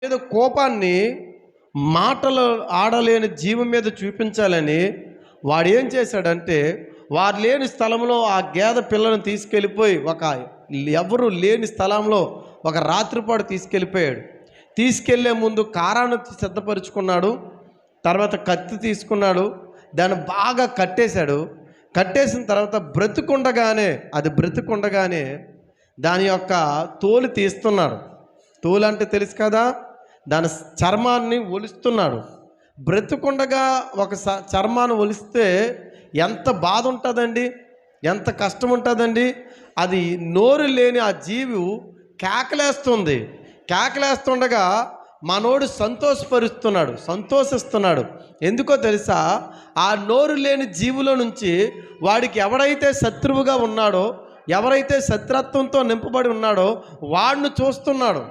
మీద కోపాన్ని మాటలు ఆడలేని జీవం మీద చూపించాలని వాడు ఏం చేశాడంటే, వారు లేని స్థలంలో ఆ గేదె పిల్లను తీసుకెళ్ళిపోయి ఎవరు లేని స్థలంలో ఒక రాత్రిపాటు తీసుకెళ్ళిపోయాడు. తీసుకెళ్లే ముందు కారాన్ని సిద్ధపరుచుకున్నాడు. తర్వాత కత్తి తీసుకున్నాడు, దాన్ని బాగా కట్టేశాడు. కట్టేసిన తర్వాత బ్రతుకుండగానే దాని యొక్క తోలు తీస్తున్నాడు. తోలు అంటే తెలుసు కదా, దాని చర్మాన్ని ఒలుస్తున్నాడు. బ్రతుకుండగా ఒక చర్మాన్ని ఒలిస్తే ఎంత బాధ ఉంటుందండి, ఎంత కష్టం ఉంటుందండి. అది నోరు లేని ఆ జీవి కేకలేస్తుండగా మనోడు సంతోషిస్తున్నాడు. ఎందుకో తెలుసా, ఆ నోరు లేని జీవుల నుంచి వాడికి ఎవడైతే శత్రువుగా ఉన్నాడో, ఎవరైతే శత్రుత్వంతో నింపబడి ఉన్నాడో వాడిని చూస్తున్నాడు.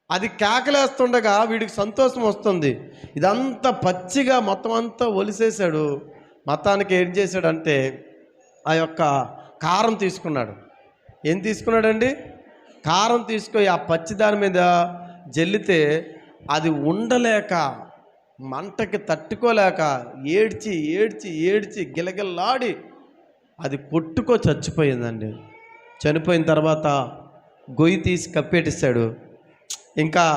అది కేకలేస్తుండగా వీడికి సంతోషం వస్తుంది. ఇదంతా పచ్చిగా మొత్తం అంతా ఒలిసేశాడు. మొత్తానికి ఏం చేశాడంటే ఆ యొక్క కారం తీసుకున్నాడు. ఏం తీసుకున్నాడండి? కారం తీసుకొని ఆ పచ్చి దాని మీద జల్లితే అది ఉండలేక, మంటకి తట్టుకోలేక ఏడ్చి గిలగిల్లాడి అది చచ్చిపోయిందండి. చనిపోయిన తర్వాత గొయ్యి తీసి కప్పేటిస్తాడు. ఇంకా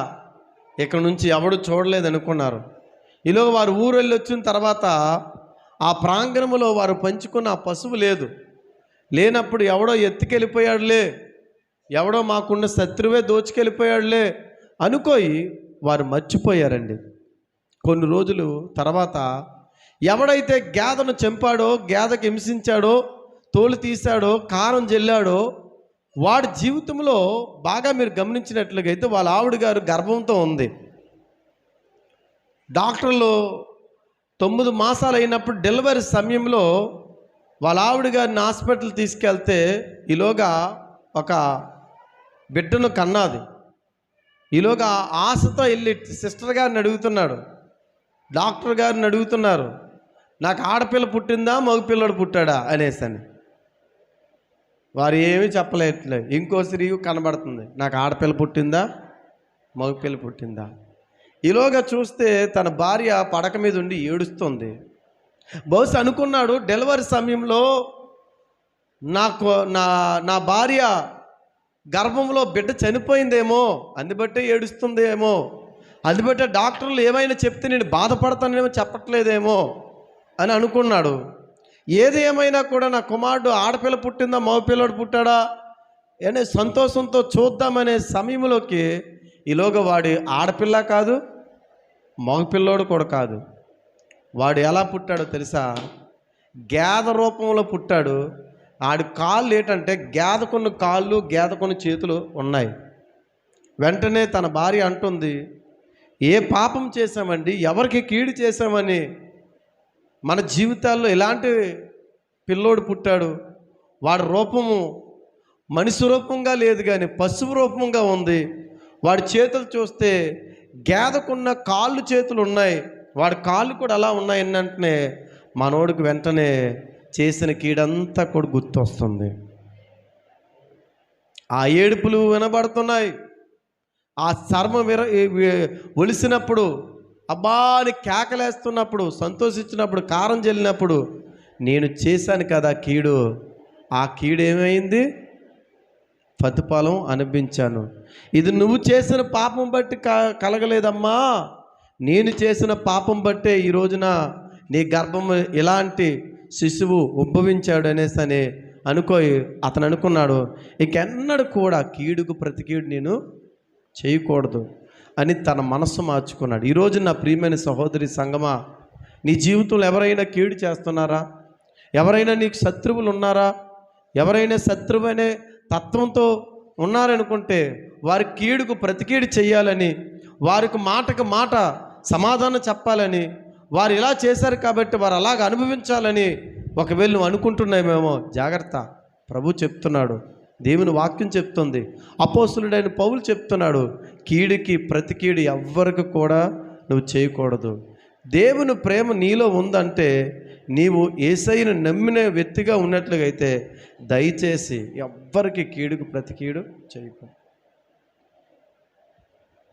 ఇక్కడ నుంచి ఎవడు చూడలేదు అనుకున్నారు. ఈలో వారు ఊరు వెళ్ళి వచ్చిన తర్వాత ఆ ప్రాంగణంలో వారు పంచుకున్న ఆ పశువు లేనప్పుడు ఎవడో ఎత్తుకెళ్ళిపోయాడులే, ఎవడో మాకున్న శత్రువే దోచుకెళ్ళిపోయాడులే అనుకోయి వారు మర్చిపోయారండి. కొన్ని రోజులు తర్వాత ఎవడైతే గేదెను చంపాడో, గేదెకి హింసించాడో, తోలు తీశాడో, కారం జల్లాడో, వాడి జీవితంలో బాగా మీరు గమనించినట్లుగా అయితే వాళ్ళ ఆవిడ గారు గర్భంతో ఉంది. డాక్టర్లు 9 మాసాలు అయినప్పుడు డెలివరీ సమయంలో వాళ్ళ ఆవిడ గారిని హాస్పిటల్ తీసుకెళ్తే ఈలోగా ఒక బిడ్డను కన్నది. ఈలోగా ఆశతో వెళ్ళి సిస్టర్ గారిని అడుగుతున్నాడు, డాక్టర్ గారిని అడుగుతున్నారు, నాకు ఆడపిల్ల పుట్టిందా మగపిల్లడు పుట్టాడా అనేసని. వారు ఏమీ చెప్పలేదు. ఇంకో స్త్రీ కనబడుతుంది, నాకు ఆడపిల్ల పుట్టిందా మగపిల్ల పుట్టిందా. ఈలోగా చూస్తే తన భార్య పడక మీద ఉండి ఏడుస్తుంది. బహుశా అనుకున్నాడు, డెలివరీ సమయంలో నా భార్య గర్భంలో బిడ్డ చనిపోయిందేమో, అందుబట్టే ఏడుస్తుందేమో, అందుబట్టే డాక్టర్లు ఏమైనా చెప్తే నేను బాధపడతానేమో చెప్పట్లేదేమో అని అనుకున్నాడు. ఏది ఏమైనా కూడా నా కుమారుడు ఆడపిల్ల పుట్టిందా మగపిల్లడు పుట్టాడా అనే సంతోషంతో చూద్దామనే సమయంలోకి ఈలోగా వాడి ఆడపిల్ల కాదు, మగపిల్లోడు కూడా కాదు. వాడు ఎలా పుట్టాడో తెలుసా? గేదె రూపంలో పుట్టాడు. ఆడి కాళ్ళు ఏంటంటే గేదెకున్న కాళ్ళు, గేదెకున్న చేతులు ఉన్నాయి. వెంటనే తన భార్య అంటుంది, ఏ పాపం చేశామండి, ఎవరికి కీడు చేశామని మన జీవితాల్లో ఇలాంటి పిల్లోడు పుట్టాడు. వాడి రూపము మనిషి రూపంగా లేదు కానీ పశువు రూపంగా ఉంది. వాడి చేతులు చూస్తే గేదెకున్న కాళ్ళు చేతులు ఉన్నాయి, వాడి కాళ్ళు కూడా అలా ఉన్నాయి. వెంటనే మనోడికి వెంటనే చేసిన కీడంతా కూడా గుర్తొస్తుంది. ఆ ఏడుపులు వినబడుతున్నాయి. ఆ చర్మం ఒలిసినప్పుడు, అబ్బా అని కేకలేస్తున్నప్పుడు, సంతోషించినప్పుడు, కారం జల్లినప్పుడు నేను చేశాను కదా కీడు, ఆ కీడు ఏమైంది? ప్రతిఫలం అనిపించాను. ఇది నువ్వు చేసిన పాపం బట్టి కలగలేదమ్మా, నేను చేసిన పాపం బట్టే ఈ రోజున నీ గర్భం ఇలాంటి శిశువు ఉద్భవించాడు అనేసి అనుకోయి అతను అనుకున్నాడు, ఇంకెన్నడూ కూడా కీడుకు ప్రతి కీడు నేను చేయకూడదు అని తన మనస్సు మార్చుకున్నాడు. ఈరోజు నా ప్రియమైన సహోదరి సంగమా, నీ జీవితంలో ఎవరైనా కీడు చేస్తున్నారా? ఎవరైనా నీకు శత్రువులు ఉన్నారా? ఎవరైనా శత్రువు అనే తత్వంతో ఉన్నారనుకుంటే వారి కీడుకు ప్రతికీడు చేయాలని, వారికి మాటకు మాట సమాధానం చెప్పాలని, వారు ఇలా చేశారు కాబట్టి వారు అలాగ అనుభవించాలని ఒకవేళ నువ్వు అనుకుంటున్నామేమో, జాగ్రత్త. ప్రభు చెప్తున్నాడు, దేవుని వాక్యం చెప్తుంది, అపోస్తులుడైన పౌలు చెప్తున్నాడు, కీడుకి ప్రతి కీడు ఎవ్వరికి కూడా నువ్వు చేయకూడదు. దేవుని ప్రేమ నీలో ఉందంటే, నీవు యేసయ్యను నమ్మిన వ్యక్తిగా ఉన్నట్లుగా అయితే దయచేసి ఎవ్వరికి కీడుకు ప్రతి కీడు చేయకు.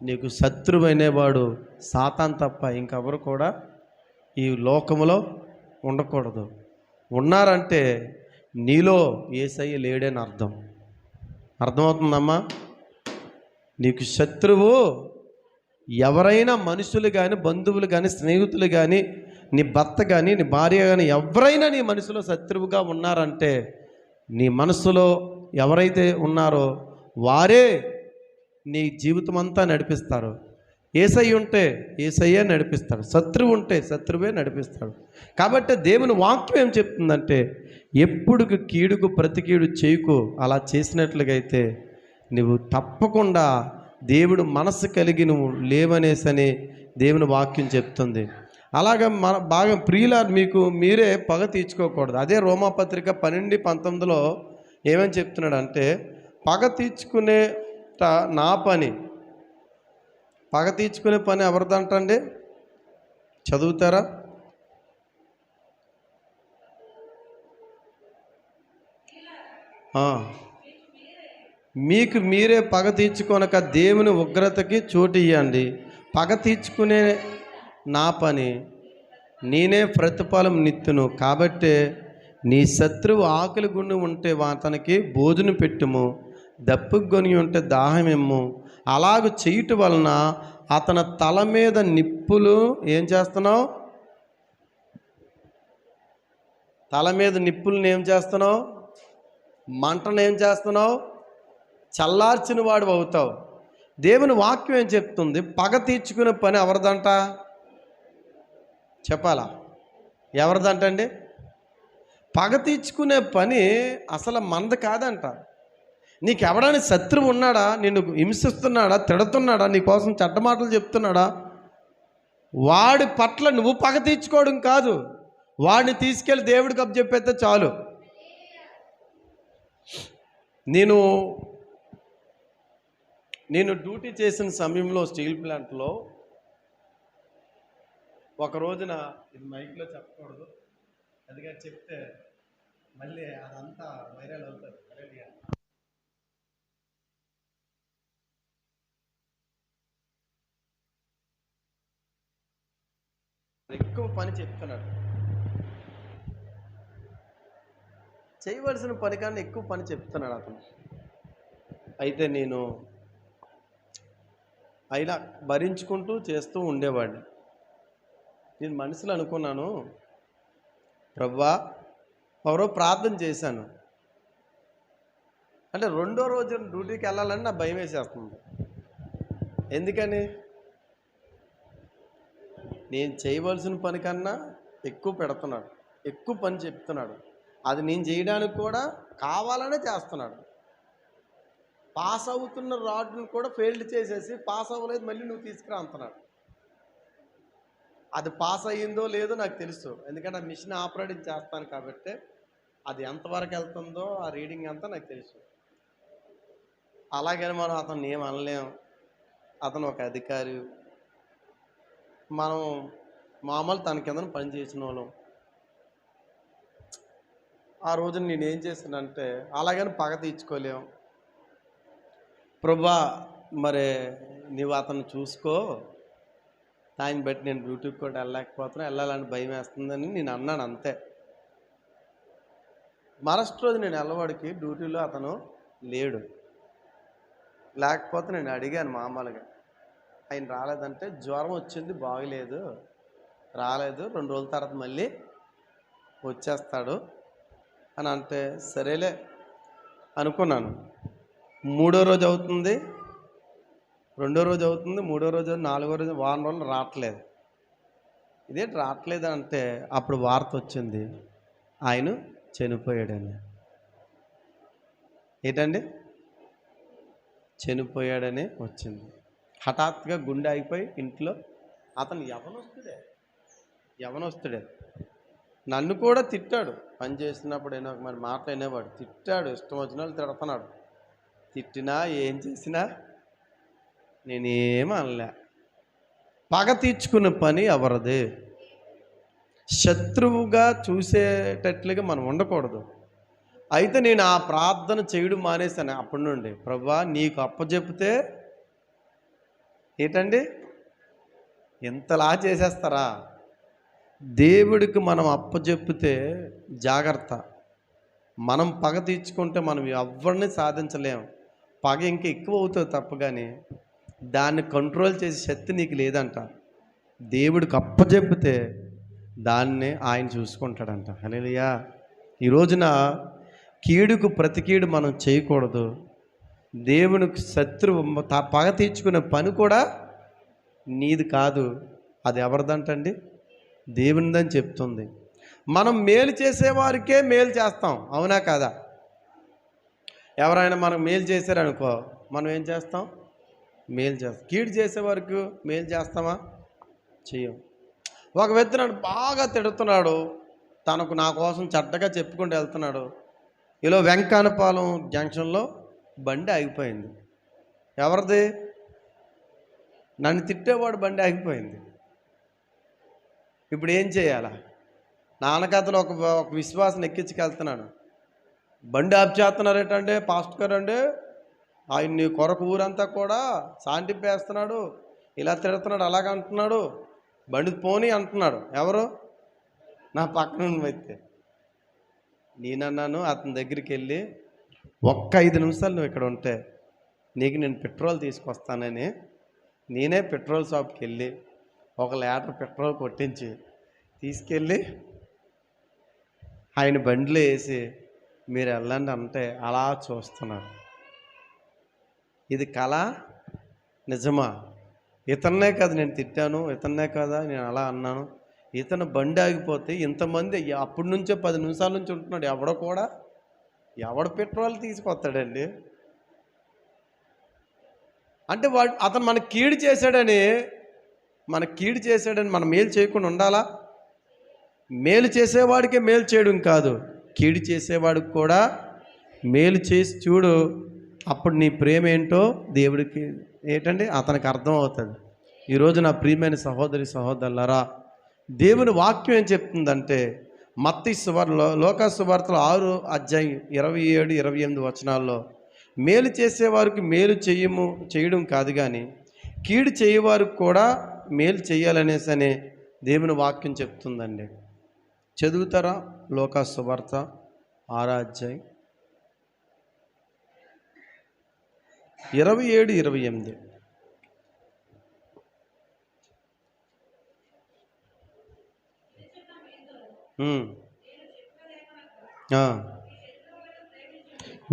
నీకు శత్రువు అనేవాడు సాతాన్ తప్ప ఇంకెవరు కూడా ఈ లోకములో ఉండకూడదు. ఉన్నారంటే నీలో యేసయ్య లేడని అర్థమవుతుందమ్మా. నీకు శత్రువు ఎవరైనా మనుషులు కానీ, బంధువులు కానీ, స్నేహితులు కానీ, నీ భర్త కానీ, నీ భార్య కానీ, ఎవరైనా నీ మనసులో శత్రువుగా ఉన్నారంటే, నీ మనసులో ఎవరైతే ఉన్నారో వారే నీ జీవితం అంతా నడిపిస్తారు. యేసయ్య ఉంటే యేసయ్యే నడిపిస్తాడు, శత్రువు ఉంటే శత్రువే నడిపిస్తాడు. కాబట్టి దేవుని వాక్యం ఏం చెప్తుందంటే, ఎప్పుడు కీడుకు ప్రతి కీడు చేయకు. అలా చేసినట్లుగా అయితే నువ్వు తప్పకుండా దేవుడు మనసు కలిగి నువ్వు లేవనేసని దేవుని వాక్యం చెప్తుంది. అలాగే మన బాగా ప్రియుల మీకు మీరే పగ తీర్చుకోకూడదు. అదే రోమాపత్రిక 12:19లో ఏమని చెప్తున్నాడు అంటే, పగ తీర్చుకునే నా పని. పగ తీర్చుకునే పని ఎవరిదంటండి? చదువుతారా? మీకు మీరే పగ తీర్చుకొనక దేవుని ఉగ్రతకి చోటు ఇవ్వండి. పగ తీర్చుకునే నా పని, నేనే ప్రతిఫలం నిత్తును. కాబట్టే నీ శత్రువు ఆకలి గుండి ఉంటే అతనికి భోజనం పెట్టుము, దప్పుకు కొని ఉంటే దాహమిమ్ము. అలాగ చేయటం వలన అతని తల మీద నిప్పులు ఏం చేస్తున్నావు? తల మీద నిప్పులను ఏం చేస్తున్నావు? మంటను ఏం చేస్తున్నావు? చల్లార్చిన వాడు అవుతావు. దేవుని వాక్యం ఏం చెప్తుంది? పగ తీర్చుకునే పని ఎవరిదంట చెప్పాలా? ఎవరిదంటండి? పగ తీర్చుకునే పని అసలు మనది కాదంట. నీకు ఎవడైనా శత్రువు ఉన్నాడా? నిన్ను హింసిస్తున్నాడా? తిడుతున్నాడా? నీ కోసం చెడ్డ మాటలు చెప్తున్నాడా? వాడి పట్ల నువ్వు పగ తీర్చుకోవడం కాదు, వాడిని తీసుకెళ్ళి దేవుడికి అప్పచెప్పేస్తే చాలు. నేను డ్యూటీ చేసిన సమయంలో స్టీల్ ప్లాంట్లో ఒక రోజున, ఇది మైక్లో చెప్పకూడదు, అదిగా చెప్తే మళ్ళీ అదంతా వైరల్ అవుతుంది. ఎక్కువ పని చెప్తున్నాడు, చేయవలసిన పని కన్నా ఎక్కువ పని చెప్తున్నాడు అతను. అయితే నేను అయినా భరించుకుంటూ చేస్తూ ఉండేవాడిని. నేను మనసులో అనుకున్నాను, ప్రభువా, ఎవరో ప్రార్థన చేశాను అంటే రెండో రోజు డ్యూటీకి వెళ్ళాలని నా భయం వేసేస్తుంది. ఎందుకని? నేను చేయవలసిన పని కన్నా ఎక్కువ పెడుతున్నాడు, ఎక్కువ పని చెప్తున్నాడు. అది నేను చేయడానికి కూడా కావాలనే చేస్తున్నాడు. పాస్ అవుతున్న రాడ్ను కూడా ఫెయిల్డ్ చేసేసి, పాస్ అవ్వలేదు మళ్ళీ నువ్వు తీసుకురా అంటున్నాడు. అది పాస్ అయ్యిందో లేదో నాకు తెలుసు, ఎందుకంటే ఆ మిషన్ ఆపరేటింగ్ చేస్తాను కాబట్టి అది ఎంతవరకు వెళ్తుందో ఆ రీడింగ్ అంతా నాకు తెలుసు. అలాగని మనం అతను ఏం అనలేం. అతను ఒక అధికారి, మనం మామూలు తన కింద పని చేసిన వాళ్ళం. ఆ రోజు నేనేం చేశానంటే, అలాగని పగ తీర్చుకోలేం. ప్రభువా, మరి నువ్వు అతను చూసుకో, ఆయన బట్టి నేను డ్యూటీకి కూడా వెళ్ళలేకపోతున్నా, వెళ్ళాలని భయం వేస్తుందని నేను అన్నాను అంతే. మరస్ట్ రోజు నేను వెళ్ళవాడికి డ్యూటీలో అతను లేడు. లేకపోతే నేను అడిగాను మామూలుగా, ఆయన రాలేదంటే జ్వరం వచ్చింది, బాగలేదు, రాలేదు, 2 రోజుల తర్వాత మళ్ళీ వచ్చేస్తాడు అని అంటే సరేలే అనుకున్నాను. 3వ రోజు అవుతుంది, 2వ రోజు అవుతుంది, 3వ రోజు, 4వ రోజు, వారం రోజులు రావట్లేదు. ఇదేంటి రావట్లేదు అంటే అప్పుడు వార్త వచ్చింది, ఆయన చనిపోయాడని. ఏంటండి? చనిపోయాడని వచ్చింది. హఠాత్తుగా గుండె అయిపోయి ఇంట్లో. అతను యవనస్తుడే నన్ను కూడా తిట్టాడు. పని చేసినప్పుడు ఏదో మరి మాట అనేవాడు, తిట్టాడు, ఇష్టం వచ్చిన వాళ్ళు తిడుతున్నాడు. తిట్టినా ఏం చేసినా నేనేం అనలే. పగ తీర్చుకున్న పని ఎవరిది? శత్రువుగా చూసేటట్లుగా మనం ఉండకూడదు. అయితే నేను ఆ ప్రార్థన చేయడం మానేశాను అప్పటి నుండి. ప్రభువా, నీకు అప్పచెప్తే ఏంటండి, ఇంతలా చేసేస్తారా? దేవుడికి మనం అప్పచెప్పితే జాగ్రత్త. మనం పగ తీర్చుకుంటే మనం ఎవరిని సాధించలేము. పగ ఇంకా ఎక్కువ అవుతుంది తప్ప, కానీ దాన్ని కంట్రోల్ చేసే శక్తి నీకు లేదంట. దేవుడికి అప్పచెప్పితే దాన్ని ఆయన చూసుకుంటాడంట. హల్లెలూయా. ఈ రోజున కీడుకు ప్రతి కీడు మనం చేయకూడదు. దేవునికి శత్రువు పగ తీర్చుకునే పని కూడా నీది కాదు, అది ఎవరిదంటండి? దేవునిదని చెప్తుంది. మనం మేలు చేసేవారికే మేలు చేస్తాం, అవునా కాదా? ఎవరైనా మనకు మేలు చేశారనుకో, మనం ఏం చేస్తాం? మేలు చేస్తాం. కీడు చేసేవారికి మేలు చేస్తామా? చెయ్యం. ఒక వ్యక్తి నన్ను బాగా తిడుతున్నాడు, తనకు నా కోసం చెడ్డగా చెప్పుకుంటూ వెళ్తున్నాడు. ఇలా వెంకానపాలెం జంక్షన్లో బండి ఆగిపోయింది. ఎవరిది? నన్ను తిట్టేవాడు బండి ఆగిపోయింది. ఇప్పుడు ఏం చేయాలా? నాన్నకతలు ఒక విశ్వాసం ఎక్కించుకెళ్తున్నాడు. బండి ఆఫ్ చేస్తున్నారేటంటే, పాస్టర్ గారు అండి ఆయన నీ కొరకు ఊరంతా కూడా శాంతింపేస్తున్నాడు, ఇలా తిడుతున్నాడు, అలాగ అంటున్నాడు, బండి పోనీ అంటున్నాడు. ఎవరు? నా పక్కన అయితే. నేనన్నాను అతని దగ్గరికి వెళ్ళి, ఒక్క 5 నిమిషాలు నువ్వు ఇక్కడ ఉంటే నీకు నేను పెట్రోల్ తీసుకొస్తానని నేనే పెట్రోల్ షాప్కి వెళ్ళి 1 లీటర్ పెట్రోల్ కొట్టించి తీసుకెళ్ళి ఆయన బండిలో వేసి మీరు వెళ్ళండి అంటే అలా చూస్తున్నారు. ఇది కళ నిజమా? ఇతన్నే కదా నేను తిట్టాను, ఇతన్నే కదా నేను అలా అన్నాను. ఇతను బండి ఆగిపోతే ఇంతమంది అప్పటి నుంచే 10 నిమిషాల నుంచి ఉంటున్నాడు. ఎవడు పెట్రోల్ తీసుకొస్తాడండి? అంటే అతను మనకు కీడు చేశాడని మనం మేలు చేయకుండా ఉండాలా? మేలు చేసేవాడికే మేలు చేయడం కాదు, కీడు చేసేవాడికి కూడా మేలు చేసి చూడు. అప్పుడు నీ ప్రేమ ఏంటో దేవుడికి ఏంటంటే అతనికి అర్థం అవుతుంది. ఈరోజు నా ప్రియమైన సహోదరి సహోదరులారా, దేవుని వాక్యం ఏం చెప్తుందంటే, మత్తయి సువార్తలో, లోకా సువార్తలో 6 అధ్యాయం 27, 28 వచనాల్లో మేలు చేసేవారికి మేలు చేయడం కాదు, కానీ కీడు చేయవారికి కూడా మేలు చేయాలనేసనే దేవుని వాక్యం చెప్తుందండి. చదువుతారా? లోకా సువార్త 6 అధ్యాయం 27, 28.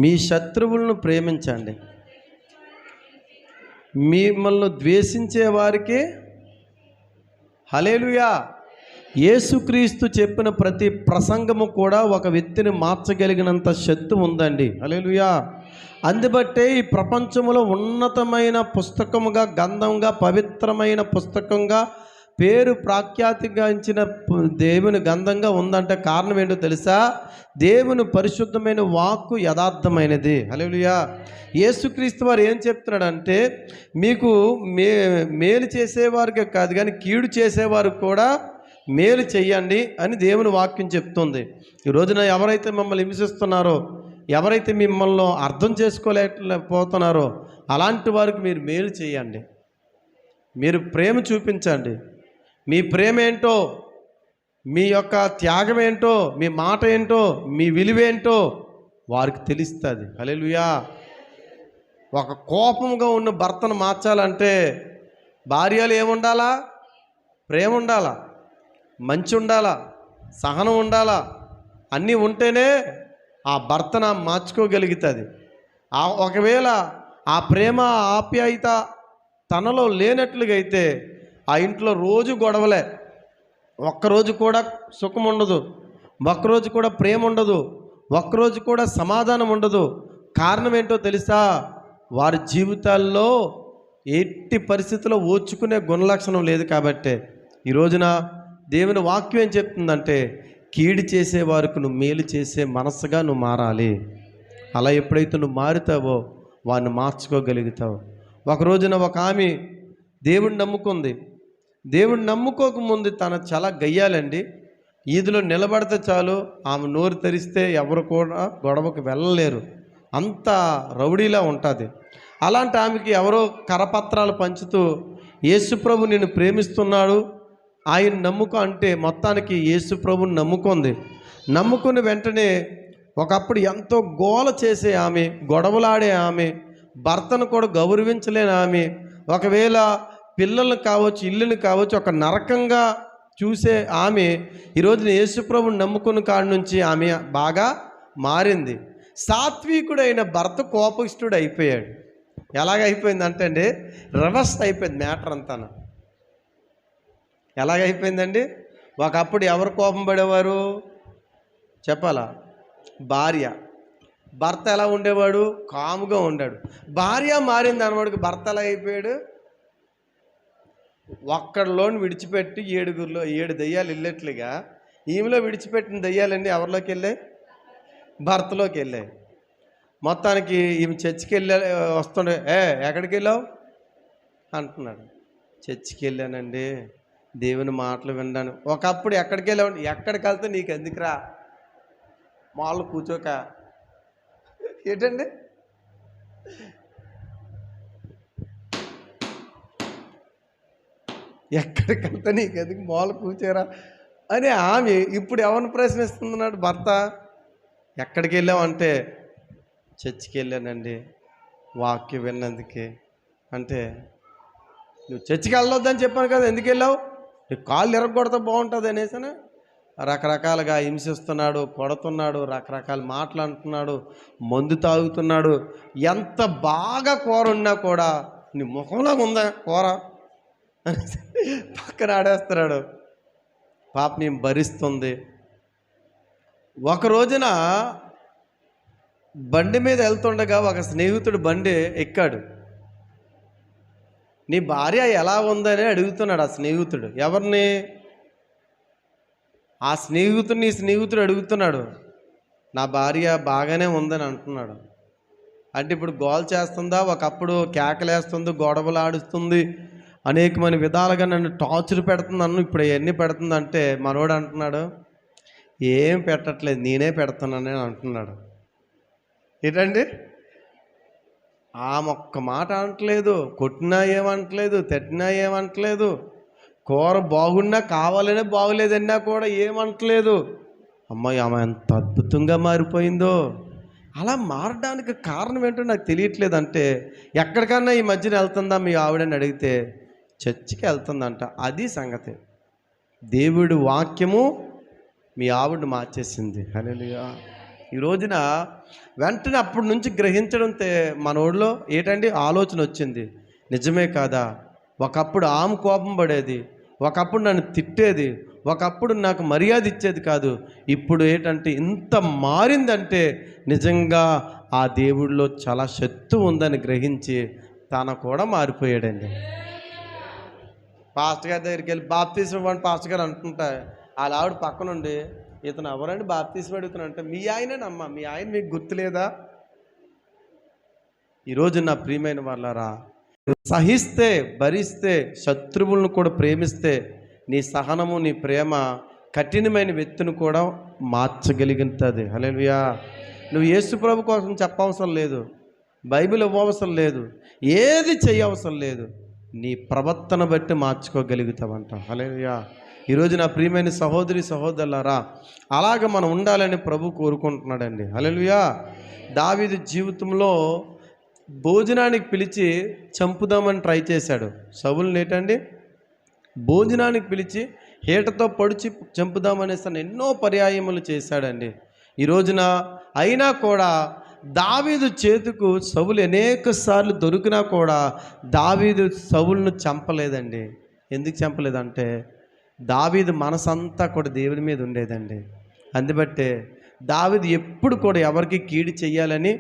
మీ శత్రువులను ప్రేమించండి, మిమ్మల్ని ద్వేషించే వారికి. హల్లెలూయా. యేసుక్రీస్తు చెప్పిన ప్రతి ప్రసంగము కూడా ఒక వ్యక్తిని మార్చగలిగినంత శక్తి ఉందండి. హల్లెలూయా. అందుబట్టే ఈ ప్రపంచంలో ఉన్నతమైన పుస్తకముగా, గంధంగా, పవిత్రమైన పుస్తకంగా, పేరు ప్రాఖ్యాతిగాంచిన దేవుని గంధంగా ఉందంటే కారణం ఏంటో తెలుసా? దేవుని పరిశుద్ధమైన వాక్కు యథార్థమైనది. హల్లెలూయా. యేసుక్రీస్తు వారు ఏం చెప్తున్నాడంటే, మీకు మేలు చేసేవారికే కాదు, కానీ కీడు చేసేవారికి కూడా మేలు చెయ్యండి అని దేవుని వాక్యం చెప్తుంది. ఈ రోజున ఎవరైతే మమ్మల్ని హింసిస్తున్నారో, ఎవరైతే మిమ్మల్ని అర్థం చేసుకోలేకపోతున్నారో అలాంటి వారికి మీరు మేలు చేయండి, మీరు ప్రేమ చూపించండి. మీ ప్రేమ ఏంటో, మీ యొక్క త్యాగం ఏంటో, మీ మాట ఏంటో, మీ విలువేంటో వారికి తెలుస్తుంది. హల్లెలూయా. ఒక కోపంగా ఉన్న భర్తను మార్చాలంటే భార్యలు ఏముండాలా? ప్రేమ ఉండాలా, మంచి ఉండాలా, సహనం ఉండాలా. అన్నీ ఉంటేనే ఆ భర్తను మార్చుకోగలుగుతుంది. ఒకవేళ ఆ ప్రేమ ఆప్యాయత తనలో లేనట్లుగా అయితే ఆ ఇంట్లో రోజు గొడవలే, ఒక్కరోజు కూడా సుఖం ఉండదు, ఒక్కరోజు కూడా ప్రేమ ఉండదు, ఒక్కరోజు కూడా సమాధానం ఉండదు. కారణం ఏంటో తెలుసా? వారి జీవితాల్లో ఎట్టి పరిస్థితుల్లో ఓర్చుకునే గుణలక్షణం లేదు. కాబట్టే ఈ రోజున దేవుని వాక్యం ఏం చెప్తుందంటే, కీడు చేసేవారికి నువ్వు మేలు చేసే మనసుగా నువ్వు మారాలి. అలా ఎప్పుడైతే నువ్వు మారుతావో వాడిని మార్చుకోగలుగుతావు. ఒక రోజున ఒక ఆమె దేవుడిని నమ్ముకుంది. దేవుడిని నమ్ముకోకముందు తన చాలా గయ్యాలండి. ఈదిలో నిలబడితే చాలు ఆమె నోరు తెరిస్తే ఎవరు కూడా గొడవకు వెళ్ళలేరు, అంత రౌడీలా ఉంటుంది. అలాంటి ఆమెకి ఎవరో కరపత్రాలు పంచుతూ యేసుప్రభు నిన్ను ప్రేమిస్తున్నాడు, ఆయన నమ్ముకో అంటే మొత్తానికి యేసుప్రభుని నమ్ముకుంది. నమ్ముకుని వెంటనే ఒకప్పుడు ఎంతో గోల చేసే ఆమె, గొడవలాడే ఆమె, భర్తను కూడా గౌరవించలేని ఆమె, ఒకవేళ పిల్లల్ని కావచ్చు, ఇల్లుని కావచ్చు, ఒక నరకంగా చూసే ఆమె ఈరోజున యేసుప్రభుని నమ్ముకున్న కాడి నుంచి ఆమె బాగా మారింది. సాత్వికుడైన భర్త కోపయిష్ఠుడు అయిపోయాడు. ఎలాగైపోయిందంటే అండి, రివర్స్ అయిపోయింది మ్యాటర్ అంతా. ఎలాగైపోయిందండి? ఒకప్పుడు ఎవరు కోపం పడేవారు చెప్పాలా? భార్య. భర్త ఎలా ఉండేవాడు? కాముగా ఉండాడు. భార్య మారింది అనవాడికి భర్త ఎలా అయిపోయాడు? ఒక్కడిలోని విడిచిపెట్టి 7 దయ్యాలు వెళ్ళేట్లుగా ఈమెలో విడిచిపెట్టిన దయ్యాలన్నీ ఎవరిలోకి వెళ్ళాయి? భర్తలోకి వెళ్ళాయి. మొత్తానికి ఈమె చర్చికి వస్తుండే, ఎక్కడికి వెళ్ళావు అంటున్నాడు. చర్చికి వెళ్ళానండి, దేవుని మాటలు విన్నాను. ఒకప్పుడు ఎక్కడికి వెళ్ళావు? ఎక్కడికి వెళ్తే నీకు ఎందుకురా, మాళ్ళు కూర్చోక. ఏంటండి? ఎక్కడికి వెళ్తే నీకు ఎందుకు, మాళ్ళు కూర్చోరా అని ఆమె ఇప్పుడు ఎవరిని ప్రశ్నిస్తున్నాడు? భర్త. ఎక్కడికి వెళ్ళావు అంటే, చర్చికి వెళ్ళానండి వాక్యం విన్నందుకే. అంటే నువ్వు చర్చికి వెళ్ళొద్దని చెప్పాను కదా, ఎందుకు వెళ్ళావు? నీకు కాళ్ళు ఎరగొడితే బాగుంటుంది అనేసి రకరకాలుగా హింసిస్తున్నాడు, కొడుతున్నాడు, రకరకాల మాటలు అంటున్నాడు, మందు తాగుతున్నాడు. ఎంత బాగా కూర ఉన్నా కూడా నీ ముఖంలో ఉందా కూర పక్కన ఆడేస్తున్నాడు. పాప నేను భరిస్తుంది. ఒక రోజున బండి మీద వెళ్తుండగా ఒక స్నేహితుడు బండి ఎక్కాడు. నీ భార్య ఎలా ఉందని అడుగుతున్నాడు ఆ స్నేహితుడు. ఎవరిని? ఆ స్నేహితుడు అడుగుతున్నాడు. నా భార్య బాగానే ఉందని అంటున్నాడు. అంటే ఇప్పుడు గోల్ చేస్తుందా, ఒకప్పుడు కేకలేస్తుంది, గొడవలు ఆడుస్తుంది, అనేకమైన విధాలుగా నన్ను టార్చర్ పెడుతుంది, నన్ను ఇప్పుడు అవన్నీ పెడుతుందంటే మనోడు అంటున్నాడు, ఏం పెట్టట్లేదు నేనే పెడుతున్నానని అంటున్నాడు. ఏంటండి? ఆమె ఒక్క మాట అనట్లేదు, కొట్టినా ఏమంటలేదు, తిట్టినా ఏమంటలేదు, కూర బాగున్నా కావాలనే బాగులేదన్నా కూడా ఏమంటలేదు. అమ్మాయి ఆమె ఎంత అద్భుతంగా మారిపోయిందో. అలా మారడానికి కారణం ఏంటో నాకు తెలియట్లేదు. అంటే ఎక్కడికన్నా ఈ మధ్యన వెళ్తుందా మీ ఆవిడని అడిగితే చర్చికి వెళ్తుందంట. అది సంగతి. దేవుడి వాక్యము మీ ఆవిడని మార్చేసింది. హల్లెలూయా. ఈ రోజున వెంటనే అప్పటి నుంచి గ్రహించడం మనోడిలో ఏంటండి ఆలోచన వచ్చింది. నిజమే కాదా, ఒకప్పుడు ఆమె కోపం పడేది, ఒకప్పుడు నన్ను తిట్టేది, ఒకప్పుడు నాకు మర్యాద ఇచ్చేది కాదు, ఇప్పుడు ఏంటంటే ఇంత మారిందంటే నిజంగా ఆ దేవుడిలో చాలా శక్తి ఉందని గ్రహించి తన కూడా మారిపోయాడండి. పాస్టర్ గారి దగ్గరికి వెళ్ళి బాప్తీసం ఇవ్వండి పాస్టర్ గారు అంటుంటా, వాళ్ళ ఆవిడ పక్కనుండి ఇతను ఎవరండి బాప్తీసం అడుగుతున్నానంటే, మీ ఆయనేనమ్మా, మీ ఆయన మీకు గుర్తులేదా? ఈరోజు నా ప్రియమైన వాళ్ళారా, సహిస్తే, భరిస్తే, శత్రువులను కూడా ప్రేమిస్తే నీ సహనము, నీ ప్రేమ కఠినమైన వ్యక్తిని కూడా మార్చగలుగుతుంది. హల్లెలూయా. నువ్వు యేసుప్రభు కోసం చెప్పవసరం లేదు, బైబిల్ ఇవ్వవసరం లేదు, ఏది చేయవసరం లేదు, నీ ప్రవర్తన బట్టి మార్చుకోగలుగుతావంట. హల్లెలూయా. ఈరోజు నా ప్రియమైన సహోదరి సహోదరులారా, అలాగ మనం ఉండాలని ప్రభు కోరుకుంటున్నాడండి. హల్లెలూయా. దావీదు జీవితంలో భోజనానికి పిలిచి చంపుదామని ట్రై చేశాడు. సౌలుని ఏంటండి భోజనానికి పిలిచి హీటతో పొడిచి చంపుదామనేసి ఎన్నో పర్యాయములు చేశాడండి. ఈ రోజున అయినా కూడా దావీదు చేతుకు సౌలు అనేక సార్లు దొరికినా కూడా దావీదు సౌలును చంపలేదండి. ఎందుకు చంపలేదంటే దావీదు మనసంతా కూడా దేవుని మీద ఉండేదండి. అందుబట్టే దావీదు ఎప్పుడు కూడా ఎవరికి కీడు చెయ్యాలని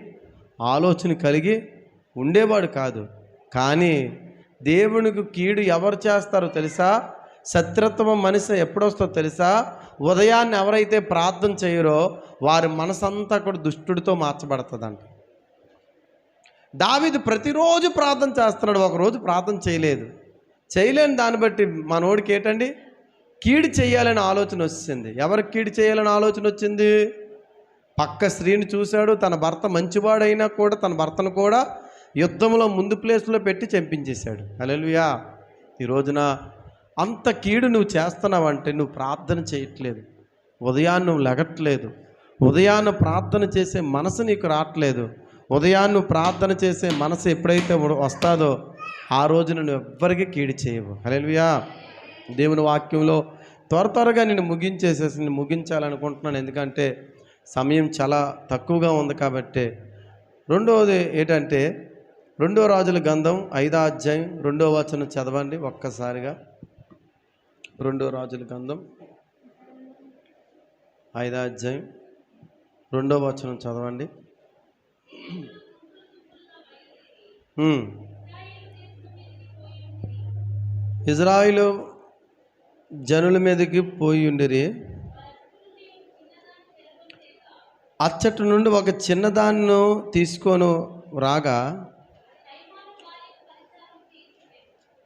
ఆలోచన కలిగి ఉండేవాడు కాదు. కానీ దేవునికి కీడు ఎవరు చేస్తారో తెలుసా? శత్రుత్వం మనిషి ఎప్పుడొస్తుందో తెలుసా? ఉదయాన్ని ఎవరైతే ప్రార్థన చేయరో వారి మనసంతా కూడా దుష్టుడితో మార్చబడుతుందంట. దావీదు ప్రతిరోజు ప్రార్థన చేస్తున్నాడు, ఒకరోజు ప్రార్థన చేయలేని దాన్ని బట్టి మనోడికి ఏంటండి కీడు చేయాలని ఆలోచన వచ్చింది. ఎవరికి కీడు చేయాలని ఆలోచన వచ్చింది? పక్క స్త్రీని చూశాడు. తన భర్త మంచివాడైనా కూడా తన భర్తను కూడా యుద్ధంలో ముందు ప్లేస్లో పెట్టి చంపించేశాడు. హల్లెలూయా. ఈ రోజున అంత కీడు నువ్వు చేస్తున్నావంటే నువ్వు ప్రార్థన చేయట్లేదు, ఉదయాన్ని నువ్వు లెగట్లేదు, ఉదయాన్ని ప్రార్థన చేసే మనసు నీకు రావట్లేదు. ఉదయాన్ని నువ్వు ప్రార్థన చేసే మనసు ఎప్పుడైతే వస్తాదో ఆ రోజున నువ్వు ఎవ్వరికీ కీడు చేయవు. హల్లెలూయా. దేవుని వాక్యంలో త్వరగా నేను ముగించాలనుకుంటున్నాను, ఎందుకంటే సమయం చాలా తక్కువగా ఉంది కాబట్టి. రెండవది ఏంటంటే 2 రాజుల గ్రంథం 5వ అధ్యాయం 2వ వచనం చదవండి ఒక్కసారిగా. 2 రాజుల గ్రంథం 5వ అధ్యాయం 2వ వచనం చదవండి. ఇజ్రాయిలు జనుల మీదకి పోయి ఉండిరి. అచ్చటి నుండి ఒక చిన్నదాన్ని తీసుకొని రాగా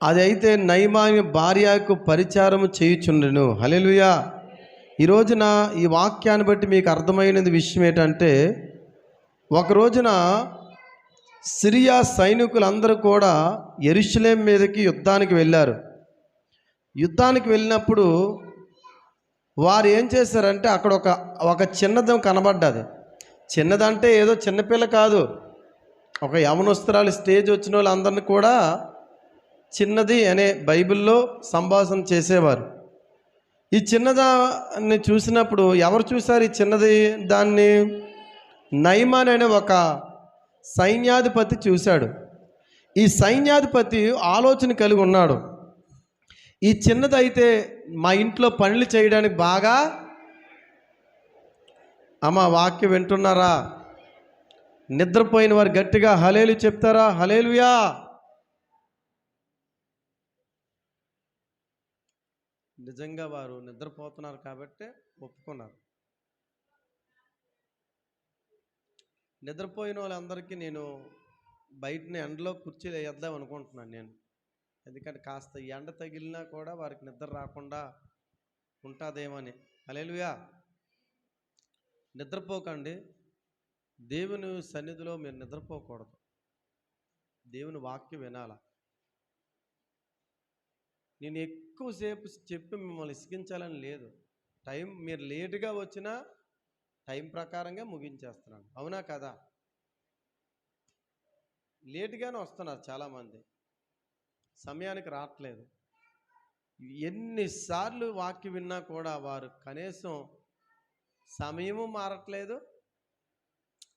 అది అయితే నయమాని భార్యకు పరిచారము చేయుచుండెను. హల్లెలూయా. ఈ రోజున ఈ వాక్యాన్ని బట్టి మీకు అర్థమైనది విషయం ఏంటంటే, ఒక రోజున సిరియా సైనికులందరూ కూడా యెరూషలేం మీదకి యుద్ధానికి వెళ్ళారు. యుద్ధానికి వెళ్ళినప్పుడు వారు ఏం చేశారంటే అక్కడ ఒక చిన్నదం కనబడ్డది. చిన్నదంటే ఏదో చిన్నపిల్ల కాదు, ఒక యవనస్తురాలు స్టేజ్ వచ్చిన వాళ్ళందరినీ కూడా చిన్నది అనే బైబిల్లో సంభాషణ చేసేవారు. ఈ చిన్నదాన్ని చూసినప్పుడు ఎవరు చూశారు ఈ చిన్నది దాన్ని? నయమాన్ అనే ఒక సైన్యాధిపతి చూశాడు. ఈ సైన్యాధిపతి ఆలోచన కలిగి ఉన్నాడు, ఈ చిన్నదైతే మా ఇంట్లో పనులు చేయడానికి బాగా. అమ్మ వాక్యం వింటున్నారా? నిద్రపోయిన వారు గట్టిగా హల్లెలూయా చెప్తారా? హల్లెలూయా. నిజంగా వారు నిద్రపోతున్నారు కాబట్టి ఒప్పుకున్నారు. నిద్రపోయిన వాళ్ళందరికీ నేను బయటని ఎండలో కుర్చీలు వేద్దాం అనుకుంటున్నాను నేను, ఎందుకంటే కాస్త ఎండ తగిలినా కూడా వారికి నిద్ర రాకుండా ఉంటుందేమని. హల్లెలూయా. నిద్రపోకండి. దేవుని సన్నిధిలో మీరు నిద్రపోకూడదు. దేవుని వాక్యం వినాల. నేను ఎక్కువసేపు చెప్పి మిమ్మల్ని ఇసిగించాలని లేదు. మీరు లేటుగా వచ్చినా టైం ప్రకారంగా ముగించేస్తున్నాను, అవునా కదా? లేటుగానే వస్తున్నారు చాలామంది, సమయానికి రావట్లేదు. ఎన్నిసార్లు వాక్యం విన్నా కూడా వారు కనీసం సమయము మారట్లేదు,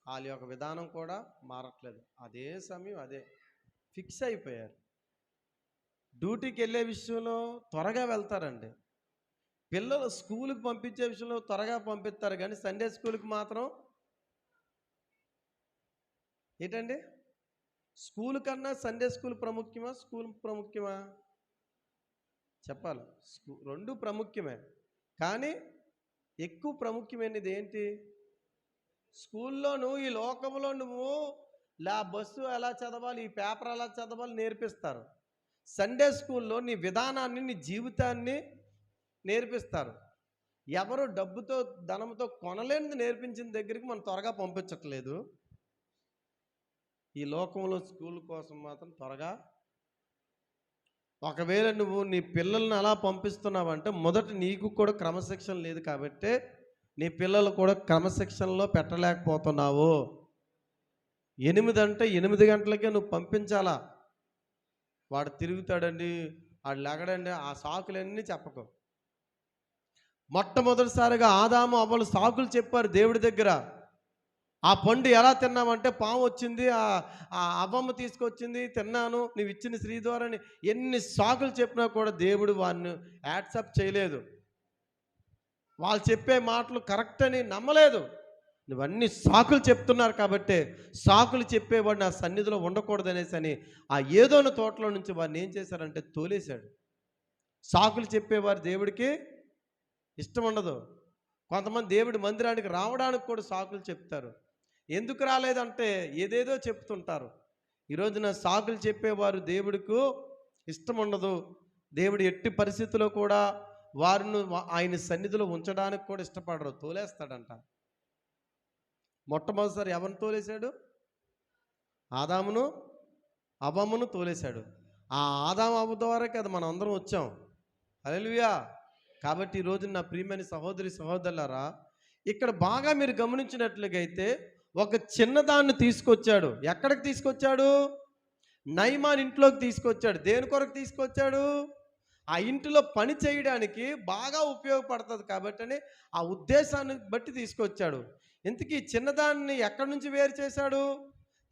వాళ్ళ యొక్క విధానం కూడా మారట్లేదు. అదే సమయం అదే ఫిక్స్ అయిపోయారు. డ్యూటీకి వెళ్ళే విషయంలో త్వరగా వెళ్తారండి. పిల్లలు స్కూల్కి పంపించే విషయంలో త్వరగా పంపిస్తారు, కానీ సండే స్కూల్కి మాత్రం ఏంటండి? స్కూల్ కన్నా సండే స్కూల్ ప్రాముఖ్యమా, స్కూల్ ప్రాముఖ్యమా? చెప్పాలి. రెండు ప్రాముఖ్యమే, కానీ ఎక్కువ ప్రాముఖ్యమైనది ఏంటి? స్కూల్లో నువ్వు ఈ లోకంలో నువ్వు బస్సు ఎలా చదవాలి, ఈ పేపర్ ఎలా చదవాలి నేర్పిస్తారు. సండే స్కూల్లో నీ విధానాన్ని, నీ జీవితాన్ని నేర్పిస్తారు. ఎవరు డబ్బుతో ధనంతో కొనలేనిది నేర్పించిన దగ్గరికి మనం త్వరగా పంపించట్లేదు. ఈ లోకంలో స్కూల్ కోసం మాత్రం త్వరగా. ఒకవేళ నువ్వు నీ పిల్లల్ని అలా పంపిస్తున్నావంటే మొదట నీకు కూడా క్రమశిక్షణ లేదు కాబట్టి నీ పిల్లలు కూడా క్రమశిక్షణలో పెట్టలేకపోతున్నావు. 8 అంటే 8 గంటలకే నువ్వు పంపించాలా. వాడు తిరుగుతాడండి, వాడు లెగడండి, ఆ సాకులన్నీ చెప్పకు. మొట్టమొదటిసారిగా ఆదాము అవ్వలు సాకులు చెప్పారు దేవుడి దగ్గర. ఆ పండు ఎలా తిన్నామంటే పాము వచ్చింది, ఆ అవ్వమ్మ తీసుకొచ్చింది, తిన్నాను, నువ్వు ఇచ్చిన స్త్రీ ద్వారా. ఎన్ని సాకులు చెప్పినా కూడా దేవుడు వారిని యాక్సెప్ట్ చేయలేదు. వాళ్ళు చెప్పే మాటలు కరెక్ట్ అని నమ్మలేదు. నువ్వన్నీ సాకులు చెప్తున్నారు కాబట్టి సాకులు చెప్పేవాడు నా సన్నిధిలో ఉండకూడదు అనేసి అని ఆ ఏదోని తోటలో నుంచి వారిని ఏం చేశారంటే తోలేశాడు. సాకులు చెప్పేవారు దేవుడికి ఇష్టం ఉండదు. కొంతమంది దేవుడి మందిరానికి రావడానికి కూడా సాకులు చెప్తారు. ఎందుకు రాలేదంటే ఏదేదో చెప్తుంటారు. ఈరోజున సాకులు చెప్పేవారు దేవుడికి ఇష్టం ఉండదు. దేవుడు ఎట్టి పరిస్థితుల్లో కూడా వారిని ఆయన సన్నిధిలో ఉంచడానికి కూడా ఇష్టపడరు, తోలేస్తాడంట. మొట్టమొదటిసారి ఎవరిని తోలేశాడు? ఆదామును అవ్వమ్మను తోలేశాడు. ఆ ఆదాము అవ్వ ద్వారా కదా మనం అందరం వచ్చాం. హల్లెలూయా. కాబట్టి ఈరోజు నా ప్రియమైన సహోదరి సహోదరులారా, ఇక్కడ బాగా మీరు గమనించినట్లుగైతే ఒక చిన్నదాన్ని తీసుకొచ్చాడు. ఎక్కడికి తీసుకొచ్చాడు? నయమాన్ ఇంట్లోకి తీసుకొచ్చాడు. దేని కొరకు తీసుకొచ్చాడు? ఆ ఇంటిలో పని చేయడానికి బాగా ఉపయోగపడుతుంది కాబట్టని ఆ ఉద్దేశాన్ని బట్టి తీసుకొచ్చాడు. ఇంతకీ చిన్నదాన్ని ఎక్కడి నుంచి వేరు చేశాడు?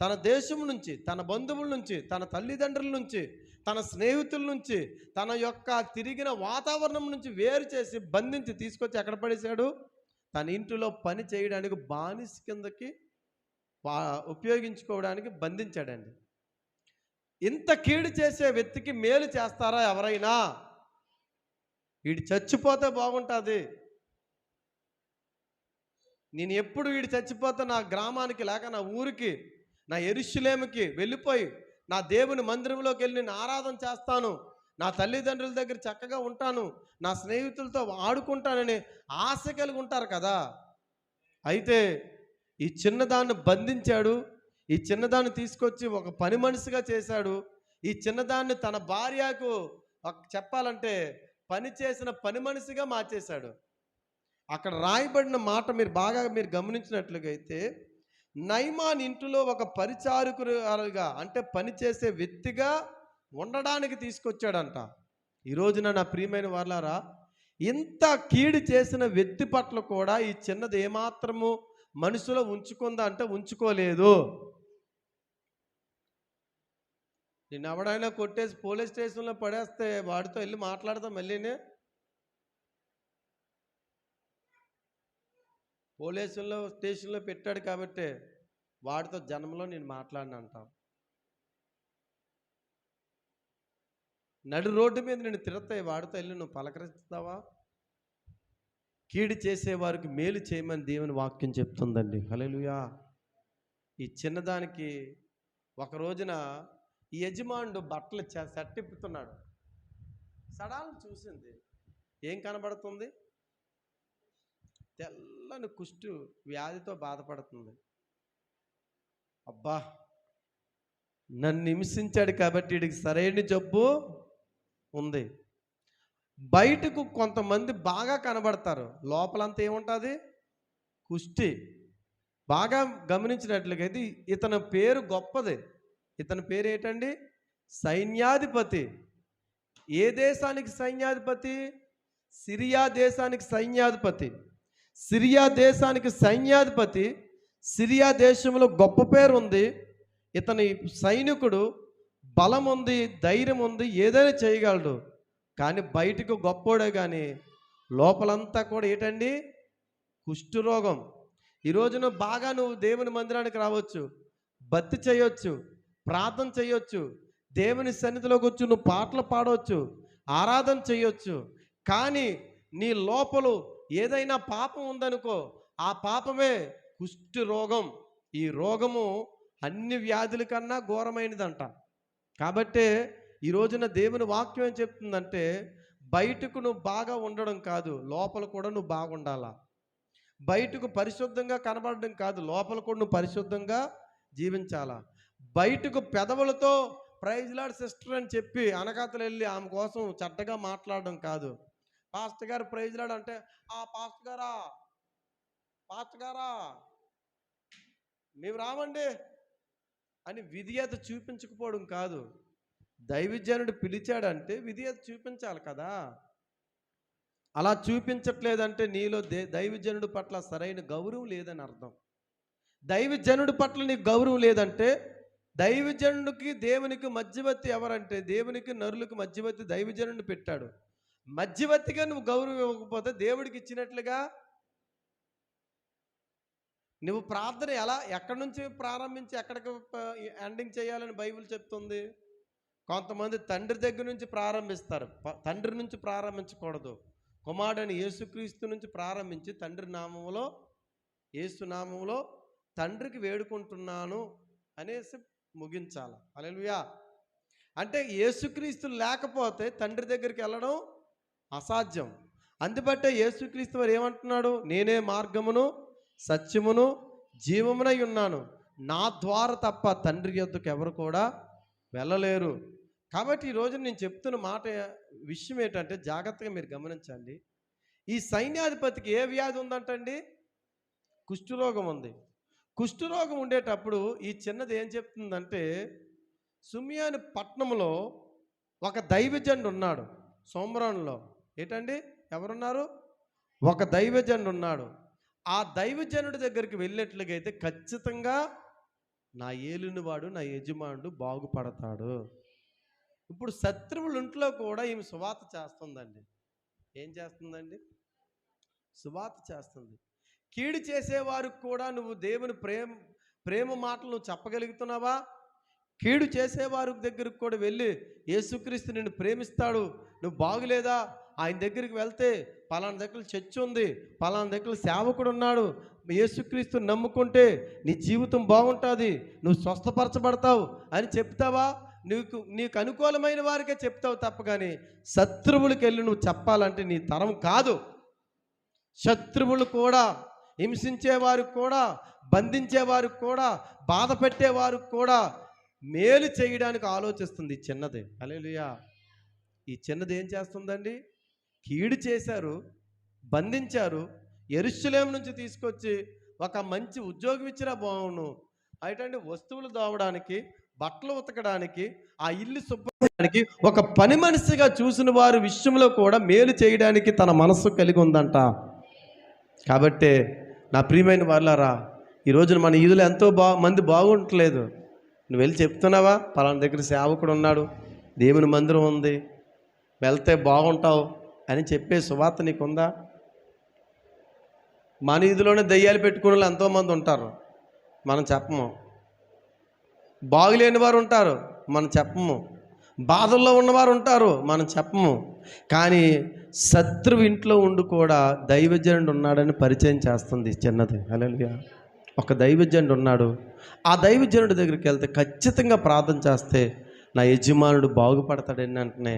తన దేశం నుంచి, తన బంధువుల నుంచి, తన తల్లిదండ్రుల నుంచి, తన స్నేహితుల నుంచి, తన యొక్క తిరిగిన వాతావరణం నుంచి వేరు చేసి బంధించి తీసుకొచ్చి ఎక్కడ పడేశాడు? తన ఇంటిలో పని చేయడానికి బానిస కిందకి ఉపయోగించుకోవడానికి బంధించాడండి. ఇంత కీడు చేసే వ్యక్తికి మేలు చేస్తారా ఎవరైనా? వీడు చచ్చిపోతే బాగుంటుంది, నేను ఎప్పుడు వీడు చచ్చిపోతే నా గ్రామానికి లేక నా ఊరికి, నా యెరూషలేముకి వెళ్ళిపోయి నా దేవుని మందిరంలోకి వెళ్ళి నేను ఆరాధన చేస్తాను, నా తల్లిదండ్రుల దగ్గర చక్కగా ఉంటాను, నా స్నేహితులతో ఆడుకుంటానని ఆశ కలిగి ఉంటారు కదా. అయితే ఈ చిన్నదాన్ని బంధించాడు. ఈ చిన్నదాన్ని తీసుకొచ్చి ఒక పని మనిషిగా చేశాడు. ఈ చిన్నదాన్ని తన భార్యకు చెప్పాలంటే పని చేసిన పని మనిషిగా మార్చేశాడు. అక్కడ రాయబడిన మాట మీరు గమనించినట్లుగా అయితే, నయమాన్ ఇంటిలో ఒక పరిచారకురాలుగా అంటే పనిచేసే వ్యక్తిగా ఉండడానికి తీసుకొచ్చాడంట. ఈరోజున నా ప్రియమైన వాళ్ళారా, ఇంత కీడు చేసిన వ్యక్తి పట్ల కూడా ఈ చిన్నది ఏమాత్రము మనసులో ఉంచుకుందా అంటే ఉంచుకోలేదు. నిన్ను ఎవడైనా కొట్టేసి పోలీస్ స్టేషన్లో పడేస్తే వాడితో వెళ్ళి మాట్లాడతాం మళ్ళీనే? పోలీసుల్లో స్టేషన్లో పెట్టాడు కాబట్టి వాడితో జన్మలో నేను మాట్లాడిన అంటాం. నడు రోడ్డు మీద నేను తిరుగుతాయి వాడితో వెళ్ళి నువ్వు పలకరిస్తావా? కీడు చేసేవారికి మేలు చేయమని దేవుని వాక్యం చెప్తుందండి. హల్లెలూయా. ఈ చిన్నదానికి ఒక రోజున ఈ యజమానుడు బట్టలు సెట్ ఇప్పుతున్నాడు. సడాలను చూసింది. ఏం కనబడుతుంది? తెల్లని కుష్టు వ్యాధితో బాధపడుతుంది. అబ్బా, నన్ను హింసించాడు కాబట్టి వీడికి సరైన జబ్బు ఉంది. బయటకు కొంతమంది బాగా కనబడతారు, లోపలంతా ఏముంటుంది? కుష్టి. బాగా గమనించినట్లుగైతే ఇతని పేరు గొప్పది. ఇతని పేరు ఏంటండి? సైన్యాధిపతి. ఏ దేశానికి సైన్యాధిపతి? సిరియా దేశానికి సైన్యాధిపతి. సిరియా దేశానికి సైన్యాధిపతి. సిరియా దేశంలో గొప్ప పేరు ఉంది. ఇతని సైనికుడు బలం ఉంది, ధైర్యం ఉంది, ఏదైనా చేయగలడు. కానీ బయటకు గొప్పోడే కానీ లోపలంతా కూడా ఏంటండి? కుష్ఠరోగం. ఈరోజున బాగా నువ్వు దేవుని మందిరానికి రావచ్చు, భక్తి చేయొచ్చు, ప్రార్థన చేయొచ్చు, దేవుని సన్నిధిలోకి వచ్చి నువ్వు పాటలు పాడవచ్చు, ఆరాధన చేయొచ్చు. కానీ నీ లోపల ఏదైనా పాపం ఉందనుకో, ఆ పాపమే కుష్ఠ రోగం. ఈ రోగము అన్ని వ్యాధుల కన్నా ఘోరమైనదంట. కాబట్టే ఈ రోజున దేవుని వాక్యం ఏం చెప్తుందంటే, బయటకు నువ్వు బాగా ఉండడం కాదు, లోపల కూడా నువ్వు బాగుండాలా. బయటకు పరిశుద్ధంగా కనబడడం కాదు, లోపల కూడా నువ్వు పరిశుద్ధంగా జీవించాలా. బయటకు పెదవులతో ప్రైజ్ లార్డ్ సిస్టర్ అని చెప్పి అనకాతలు వెళ్ళి ఆమె కోసం చెడ్డగా మాట్లాడడం కాదు. పాస్టర్ గారు ప్రైజ్ లార్డ్ అంటే, ఆ పాస్టర్ గారా మేము రామండి అని విధేయత చూపించకపోవడం కాదు. దైవజనుడు పిలిచాడంటే విధేయత చూపించాలి కదా. అలా చూపించట్లేదంటే నీలో దైవజనుడి పట్ల సరైన గౌరవం లేదని అర్థం. దైవజనుడి పట్ల నీకు గౌరవం లేదంటే, దైవజనుడికి దేవునికి మధ్యవర్తి ఎవరంటే, దేవునికి నరులకు మధ్యవర్తి దైవజనుడిని పెట్టాడు. మధ్యవర్తిగా నువ్వు గౌరవం ఇవ్వకపోతే దేవుడికి ఇచ్చినట్లుగా. నువ్వు ప్రార్థన ఎక్కడి నుంచి ప్రారంభించి ఎక్కడికి ఎండింగ్ చేయాలని బైబిల్ చెప్తుంది. కొంతమంది తండ్రి దగ్గర నుంచి ప్రారంభిస్తారు. తండ్రి నుంచి ప్రారంభించకూడదు. కుమారుడైన యేసుక్రీస్తు నుంచి ప్రారంభించి తండ్రి నామములో, యేసు నామములో తండ్రికి వేడుకుంటున్నాను అనేసి ముగించాలి. హల్లెలూయా. అంటే యేసుక్రీస్తు లేకపోతే తండ్రి దగ్గరికి వెళ్ళడం అసాధ్యం. అందుబట్టే యేసుక్రీస్తు వారు ఏమంటున్నాడు? నేనే మార్గమును సత్యమును జీవమునై ఉన్నాను, నా ద్వారా తప్ప తండ్రి యొద్దకు ఎవరు కూడా వెళ్ళలేరు. కాబట్టి ఈరోజు నేను చెప్తున్న విషయం ఏంటంటే జాగ్రత్తగా మీరు గమనించండి. ఈ సైన్యాధిపతికి ఏ వ్యాధి ఉందంటండి? కుష్ఠరోగం ఉంది. కుష్ఠరోగం ఉండేటప్పుడు ఈ చిన్నది ఏం చెప్తుందంటే, సుమియాని పట్టణంలో ఒక దైవజనుడు ఉన్నాడు. సోమరంలో ఏంటండి ఎవరున్నారు? ఒక దైవజనుడు ఉన్నాడు. ఆ దైవజనుడి దగ్గరికి వెళ్ళినట్లుగైతే ఖచ్చితంగా నా ఏలినవాడు, నా యజమానుడు బాగుపడతాడు. ఇప్పుడు శత్రువుల ఇంట్లో కూడా ఈమె సువార్త చేస్తుందండి. ఏం చేస్తుందండి? సువార్త చేస్తుంది. కీడు చేసేవారికి కూడా నువ్వు దేవుని ప్రేమ మాటలు నువ్వు చెప్పగలుగుతున్నావా? కీడు చేసేవారి దగ్గరికి కూడా వెళ్ళి యేసుక్రీస్తు నిన్ను ప్రేమిస్తాడు, నువ్వు బాగులేదా, ఆయన దగ్గరికి వెళ్తే పలానా దగ్గర చర్చ్ ఉంది, పలానా దగ్గర సేవకుడు ఉన్నాడు, యేసుక్రీస్తు నమ్ముకుంటే నీ జీవితం బాగుంటుంది, నువ్వు స్వస్థపరచబడతావు అని చెప్తావా? నీకు అనుకూలమైన వారికే చెప్తావు తప్ప కానీ శత్రువులకి వెళ్ళి నువ్వు చెప్పాలంటే నీ తరం కాదు. శత్రువులు కూడా, హింసించేవారికి కూడా, బంధించేవారికి కూడా, బాధ పెట్టేవారికి కూడా మేలు చేయడానికి ఆలోచిస్తుంది ఈ చిన్నది. హల్లెలూయా. ఈ చిన్నది ఏం చేస్తుందండి? కీడు చేశారు, బంధించారు, యెరూషలేము నుంచి తీసుకొచ్చి ఒక మంచి ఉద్యోగం ఇచ్చినా బాగుండు, అయితే వస్తువులు దోవడానికి, బట్టలు ఉతకడానికి, ఆ ఇల్లు శుభ్రపరచడానికి ఒక పని మనిషిగా చూసిన వారి విషయంలో కూడా మేలు చేయడానికి తన మనస్సు కలిగి ఉందంట. కాబట్టి నా ప్రియమైన వాళ్ళారా, ఈరోజు మన ఈదులు ఎంతో మంది బాగుంటలేదు. నువ్వు వెళ్ళి చెప్తున్నావా? పలానా దగ్గర సేవకుడు ఉన్నాడు, దేవుని మందిరం ఉంది, వెళ్తే బాగుంటావు అని చెప్పే సువార్త నీకుందా? మన ఈదులోనే దయ్యాలు పెట్టుకునే వాళ్ళు ఎంతోమంది ఉంటారు, మనం చెప్పము. బాగులేని వారు ఉంటారు, మనం చెప్పము. బాధల్లో ఉన్నవారు ఉంటారు, మనం చెప్పము. కానీ శత్రువు ఇంట్లో ఉండి కూడా దైవజనుడు ఉన్నాడని పరిచయం చేస్తుంది చిన్నది. హల్లెలూయా. ఒక దైవజనుడు ఉన్నాడు. ఆ దైవజనుడి దగ్గరికి వెళ్తే ఖచ్చితంగా ప్రార్థన చేస్తే నా యజమానుడు బాగుపడతాడని అంటనే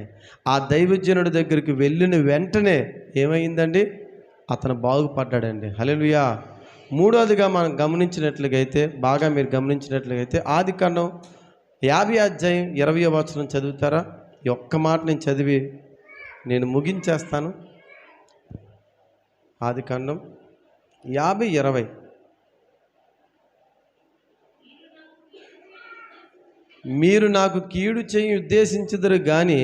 ఆ దైవజనుడి దగ్గరికి వెళ్ళిన వెంటనే ఏమైందండి? అతను బాగుపడ్డాడండి. హల్లెలూయా. మూడోదిగా మనం గమనించినట్లుగైతే, బాగా మీరు గమనించినట్లుగైతే, ఆదికాండం 50 అధ్యాయం 20వ వచనం చదువుతారా? ఈ ఒక్క మాట నేను చదివి నేను ముగించేస్తాను. ఆదికాండం 50:20. మీరు నాకు కీడు చేయి ఉద్దేశించుదురు కానీ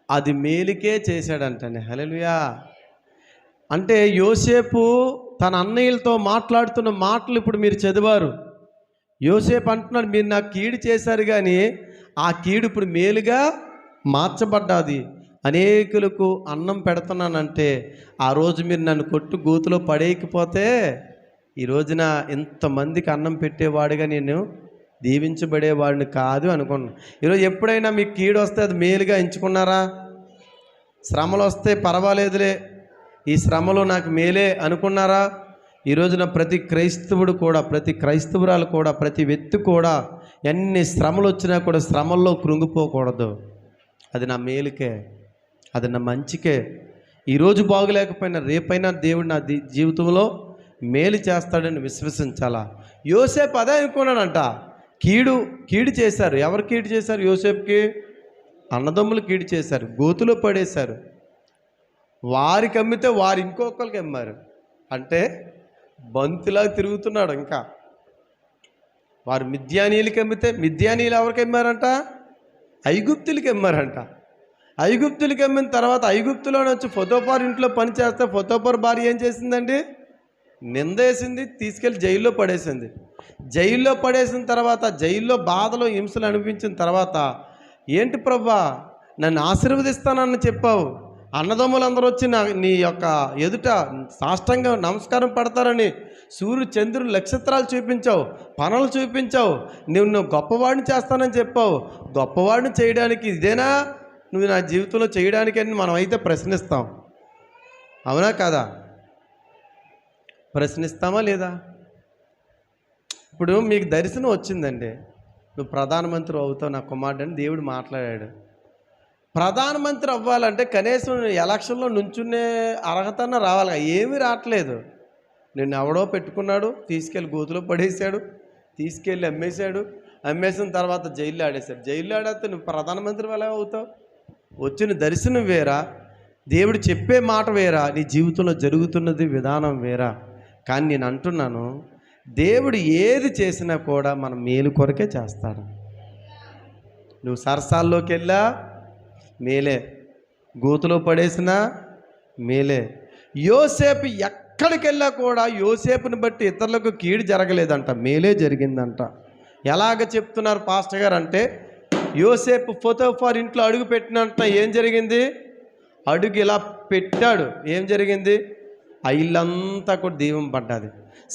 అది మేలుకే చేశాడంటనే. హల్లెలూయా. అంటే యోసేపు తన అన్నయ్యలతో మాట్లాడుతున్న మాటలు ఇప్పుడు మీరు చదివారు. యోసేపు అంటున్నాడు, మీరు నాకు కీడు చేశారు కానీ ఆ కీడు ఇప్పుడు మేలుగా మార్చబడ్డాది, అనేకులకు అన్నం పెడుతున్నానంటే ఆ రోజు మీరు నన్ను కొట్టు గూతులో పడేయకపోతే ఈ రోజున ఇంతమందికి అన్నం పెట్టేవాడిగా నేను దీవించబడేవాడిని కాదు అనుకున్నాను. ఈరోజు ఎప్పుడైనా మీకు కీడు వస్తే అది మేలుగా ఎంచుకున్నారా? శ్రమలు వస్తే పర్వాలేదులే, ఈ శ్రమలో నాకు మేలే అనుకున్నారా? ఈ రోజున ప్రతి క్రైస్తవుడు కూడా, ప్రతి క్రైస్తవురాలు కూడా, ప్రతి వ్యక్తి కూడా ఎన్ని శ్రమలు వచ్చినా కూడా శ్రమల్లో కృంగిపోకూడదు. అది నా మేలుకే, అది నా మంచికే. ఈరోజు బాగులేకపోయినా రేపైనా దేవుడు నా జీవితంలో మేలు చేస్తాడని విశ్వసించాలా. యోసేపు అదే అనుకున్నాడంట. కీడు చేశారు. ఎవరు కీడు చేశారు? యోసేపుకి అన్నదమ్ములు కీడు చేశారు, గోతులో పడేశారు. వారికి అమ్మితే వారు ఇంకొకరికి అమ్మారు. అంటే బంతిలా తిరుగుతున్నాడు. ఇంకా వారు మిద్యానీయులకి అమ్మితే మిద్యానీయులు ఎవరికి అమ్మారంట? ఐగుప్తులకి అమ్మారంట. ఐగుప్తులకి అమ్మిన తర్వాత ఐగుప్తులో వచ్చి ఫోతోఫర్ ఇంట్లో పని చేస్తే ఫోతోఫర్ భార్య ఏం చేసిందండి? నిందేసింది, తీసుకెళ్ళి జైల్లో పడేసింది. జైల్లో పడేసిన తర్వాత, జైల్లో బాధలు హింసలు అనిపించిన తర్వాత, ఏంటి ప్రభా నన్ను ఆశీర్వదిస్తానని చెప్పావు, అన్నదమ్ములందరూ వచ్చి నీ యొక్క ఎదుట సాష్టంగా నమస్కారం పడతారని సూర్యుడు చంద్రుడు నక్షత్రాలు చూపించావు, పనులు చూపించావు, నువ్వు గొప్పవాడిని చేస్తానని చెప్పావు. గొప్పవాడిని చేయడానికి ఇదేనా నువ్వు నా జీవితంలో చేయడానికి అని మనం అయితే ప్రశ్నిస్తాం. అవునా కాదా? ప్రశ్నిస్తామా లేదా? ఇప్పుడు మీకు దర్శనం వచ్చిందండి, నువ్వు ప్రధానమంత్రి అవుతావు నా కుమారుడు అని దేవుడు మాట్లాడాడు. ప్రధానమంత్రి అవ్వాలంటే కనీసం ఎలక్షన్లో నుంచునే అర్హత రావాలి. ఏమీ రావట్లేదు. నిన్ను ఎవడో పెట్టుకున్నాడు, తీసుకెళ్ళి గోతులో పడేశాడు, తీసుకెళ్ళి అమ్మేశాడు, అమ్మేసిన తర్వాత జైల్లో ఆడేశాడు. జైల్లో ఆడేస్తే నువ్వు ప్రధానమంత్రి ఎలా అవుతావు? వచ్చిన దర్శనం వేరా, దేవుడు చెప్పే మాట వేరా, నీ జీవితంలో జరుగుతున్నది విధానం వేరా. కానీ నేను అంటున్నాను, దేవుడు ఏది చేసినా కూడా మన మేలు కొరకే చేస్తాడు. నువ్వు సరసాల్లోకి వెళ్ళా మేలే, గోతులో పడేసినా మేలే. యోసేపు ఎక్కడికి వెళ్ళా కూడా యోసేపుని బట్టి ఇతరులకు కీడు జరగలేదంట, మేలే జరిగిందంట. ఎలాగ చెప్తున్నారు పాస్టర్ గారు అంటే, యోసేపు పోతీఫర్ ఇంట్లో అడుగు పెట్టినంత ఏం జరిగింది? అడుగు ఇలా పెట్టాడు, ఏం జరిగింది? ఆ ఇల్లంతా కూడా దీవం పడ్డది.